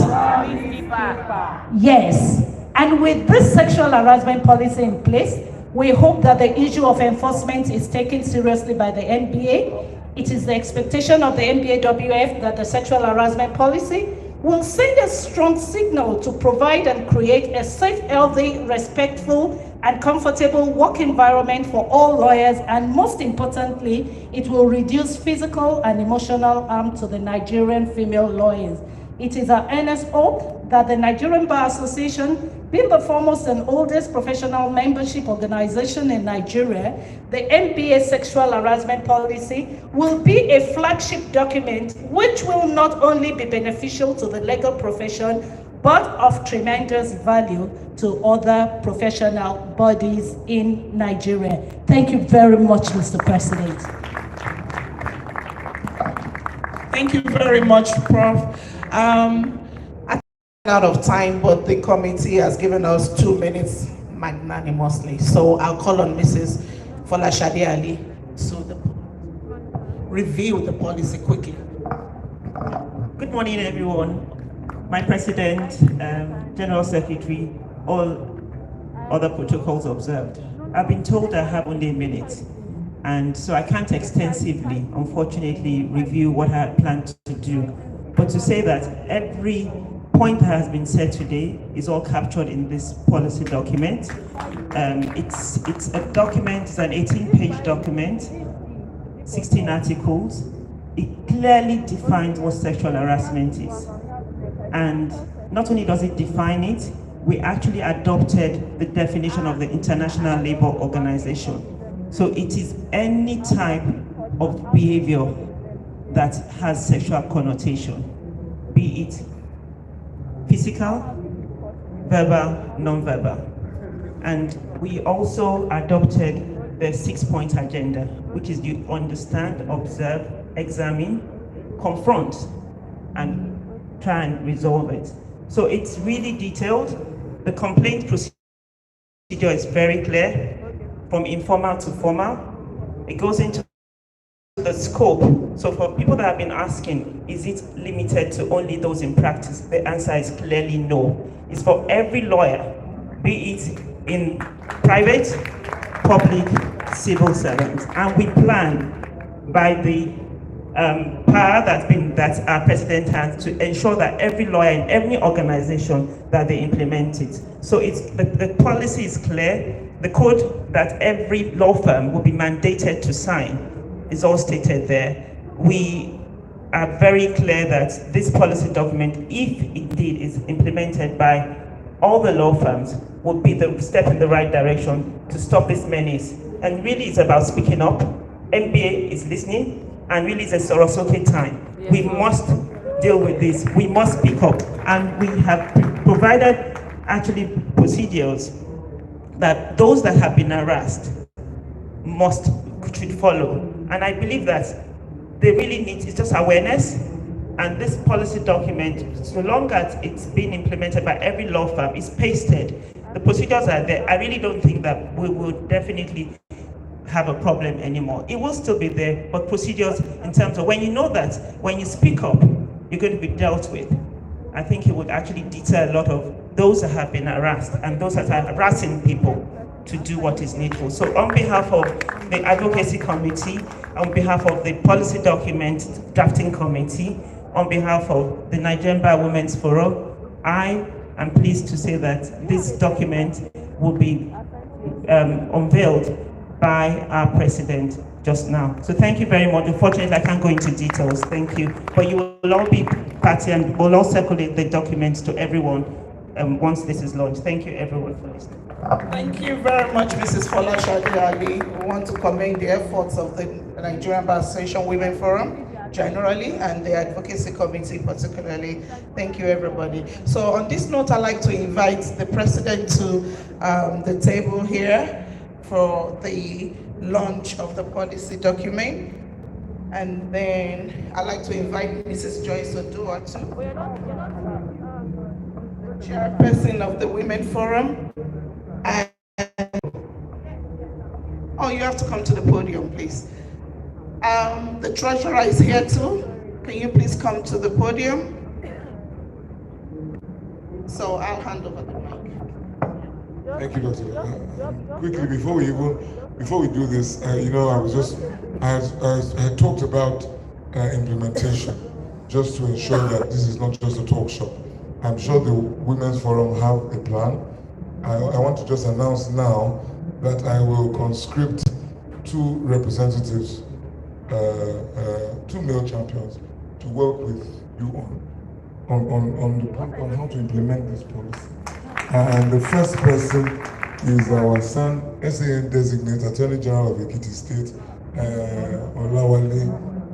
Yes. And with this sexual harassment policy in place, we hope that the issue of enforcement is taken seriously by the NBA. It is the expectation of the NBAWF that the sexual harassment policy will send a strong signal to provide and create a safe, healthy, respectful, and comfortable work environment for all lawyers, and most importantly, it will reduce physical and emotional harm to the Nigerian female lawyers. It is our earnest hope that the Nigerian Bar Association, being the foremost and oldest professional membership organization in Nigeria, the NBA sexual harassment policy will be a flagship document which will not only be beneficial to the legal profession, but of tremendous value to other professional bodies in Nigeria. Thank you very much, Mr. President. Thank you very much, Prof. I out of time, but the committee has given us 2 minutes magnanimously. So I'll call on Mrs. Folashade Ali to review the policy quickly. Good morning, everyone. My President, General Secretary, all other protocols observed. I've been told I have only a minute, and so I can't extensively, unfortunately, review what I had planned to do. But to say that every point that has been said today is all captured in this policy document. It's a document, it's an 18-page document, 16 articles. It clearly defines what sexual harassment is. And not only does it define it, we actually adopted the definition of the International Labour Organization. So it is any type of behavior that has sexual connotation, be it physical, verbal, non-verbal. And we also adopted the 6-point agenda, which is you understand, observe, examine, confront, and try and resolve it. So it's really detailed. The complaint procedure is very clear, from informal to formal. It goes into the scope. So for people that have been asking, is it limited to only those in practice? The answer is clearly no. It's for every lawyer, be it in private, public, civil servants. And we plan by the power that our president has to ensure that every lawyer in every organization that they implement it. So it's the policy is clear. The code that every law firm will be mandated to sign is all stated there. We are very clear that this policy document, if indeed is implemented by all the law firms, would be the step in the right direction to stop this menace. And really it's about speaking up. NBA is listening, and really it's a Sorosoke time. We must deal with this. We must speak up. And we have provided actually procedures that those that have been harassed should follow. And I believe that they really need, it's just awareness. And this policy document, so long as it's been implemented by every law firm, is pasted, the procedures are there. I really don't think that we will definitely have a problem anymore. It will still be there, but procedures in terms of when you know that when you speak up, you're going to be dealt with. I think it would actually deter a lot of those that have been harassed and those that are harassing people to do what is needful. So on behalf of the Advocacy Committee, on behalf of the Policy Document Drafting Committee, on behalf of the Nigerian Bar Women's Forum, I am pleased to say that this document will be unveiled by our president just now. So thank you very much. Unfortunately, I can't go into details. Thank you. But you will all be party and will all circulate the documents to everyone once this is launched. Thank you, everyone, for listening. Thank you very much, Mrs. Folashade Ali. We want to commend the efforts of the Nigerian Bar Association Women Forum generally and the Advocacy Committee particularly. Thank you, everybody. So on this note, I'd like to invite the president to the table here for the launch of the policy document. And then I'd like to invite Mrs. Joyce Odua too, chairperson of the Women Forum. And oh, you have to come to the podium, please. The treasurer is here too. Can you please come to the podium? So I'll hand over the mic. Thank you, Doctor. Quickly, before we do this, I had talked about implementation, just to ensure that this is not just a talk shop. I'm sure the Women's Forum have a plan. I want to just announce now that I will conscript 2 representatives, 2 male champions, to work with you on how to implement this policy. And the first person is our son, SAN designate Attorney General of Ekiti State, Olawale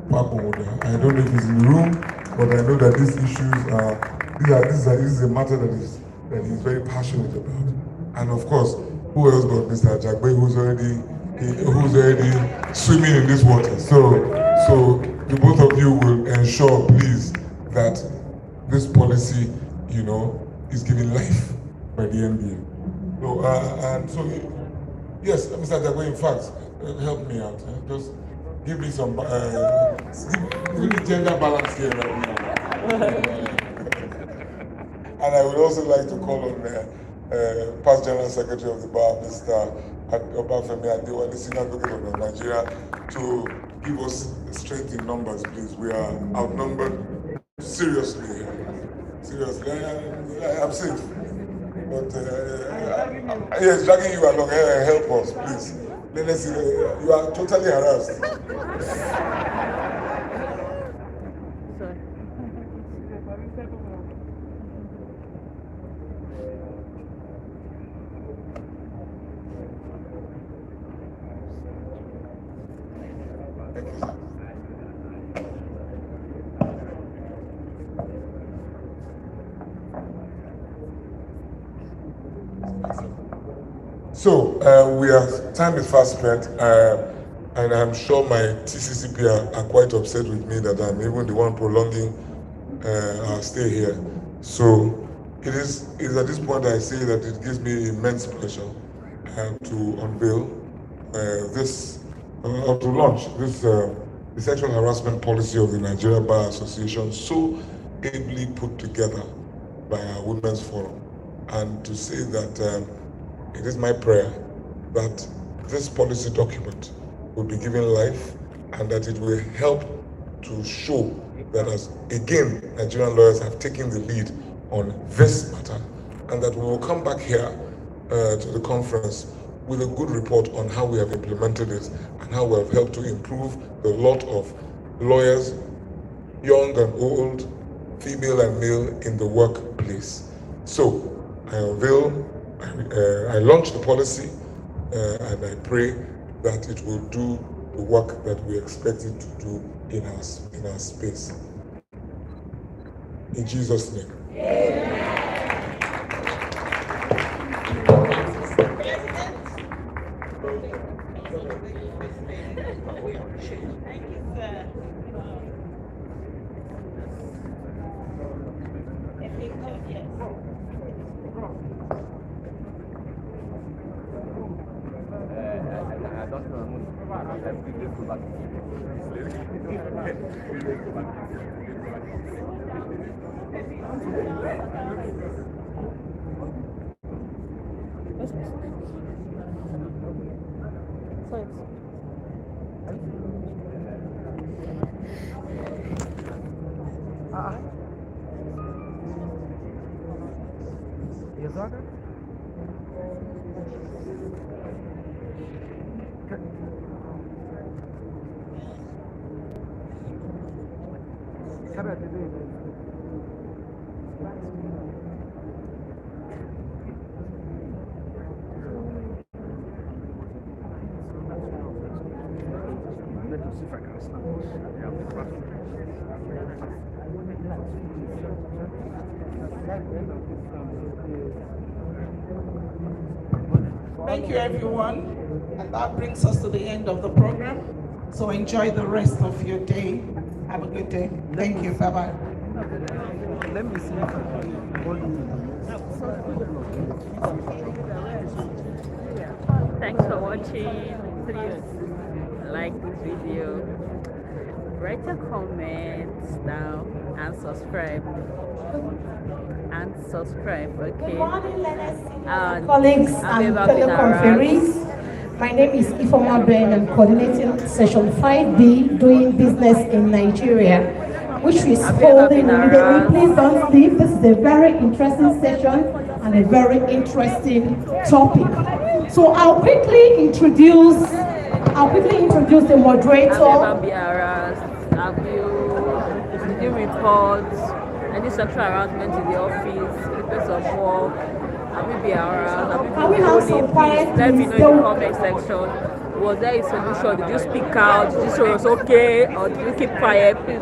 Papomoda. I don't know if he's in the room, but I know that these issues this is a matter that he's very passionate about. And of course, who else but Mr. Egboh, who's already swimming in this water. So the both of you will ensure, please, that this policy, is given life by the NBA. So, and so, yes, Mr. Egboh, in fact, help me out. Just give me some give me gender balance here right now. And I would also like to call on past General Secretary of the Bar, Mr. Obafemi Adewale, the Senior Advocate of Nigeria, to give us strength in numbers, please. We are outnumbered seriously. Seriously, I'm safe. But yes, dragging you along, help us, please. Let us see. You are totally harassed. So time is fast spent, and I'm sure my TCCP are quite upset with me that I'm even the one prolonging our stay here. So it is at this point I say that it gives me immense pleasure to unveil to launch this the sexual harassment policy of the Nigeria Bar Association, so ably put together by our Women's Forum, and to say that it is my prayer that this policy document will be given life and that it will help to show that, as again, Nigerian lawyers have taken the lead on this matter, and that we will come back here to the conference with a good report on how we have implemented it and how we have helped to improve the lot of lawyers, young and old, female and male, in the workplace. So I launched the policy, and I pray that it will do the work that we expect it to do in our space. In Jesus' name. Amen. Thank you, everyone. And that brings us to the end of the program. So enjoy the rest of your day. Have a good day. Thank you. Bye-bye. Let me see. Thanks for watching. Please like this video, write a comment down, and subscribe. Okay. Good morning, colleagues and fellow conferees. My name is Ifoma Ben. I'm coordinating session 5B, doing business in Nigeria, which is holding immediately. Please don't leave. This is a very interesting session and a very interesting topic. So I'll quickly introduce the moderator. Have you ever been harassed? Have you reports? any sexual harassment in the office, in the place of work, have you been around, Can we have some quiet, let me please? know in the comment section. Was there a solution? Did you speak out? Did you say it was okay? Or did you keep quiet? Please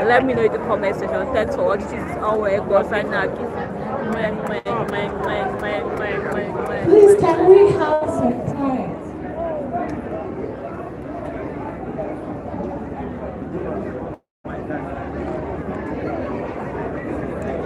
let me know in the comment section. Thanks for watching. This is Onweh. Signing out. Please, can we have some time?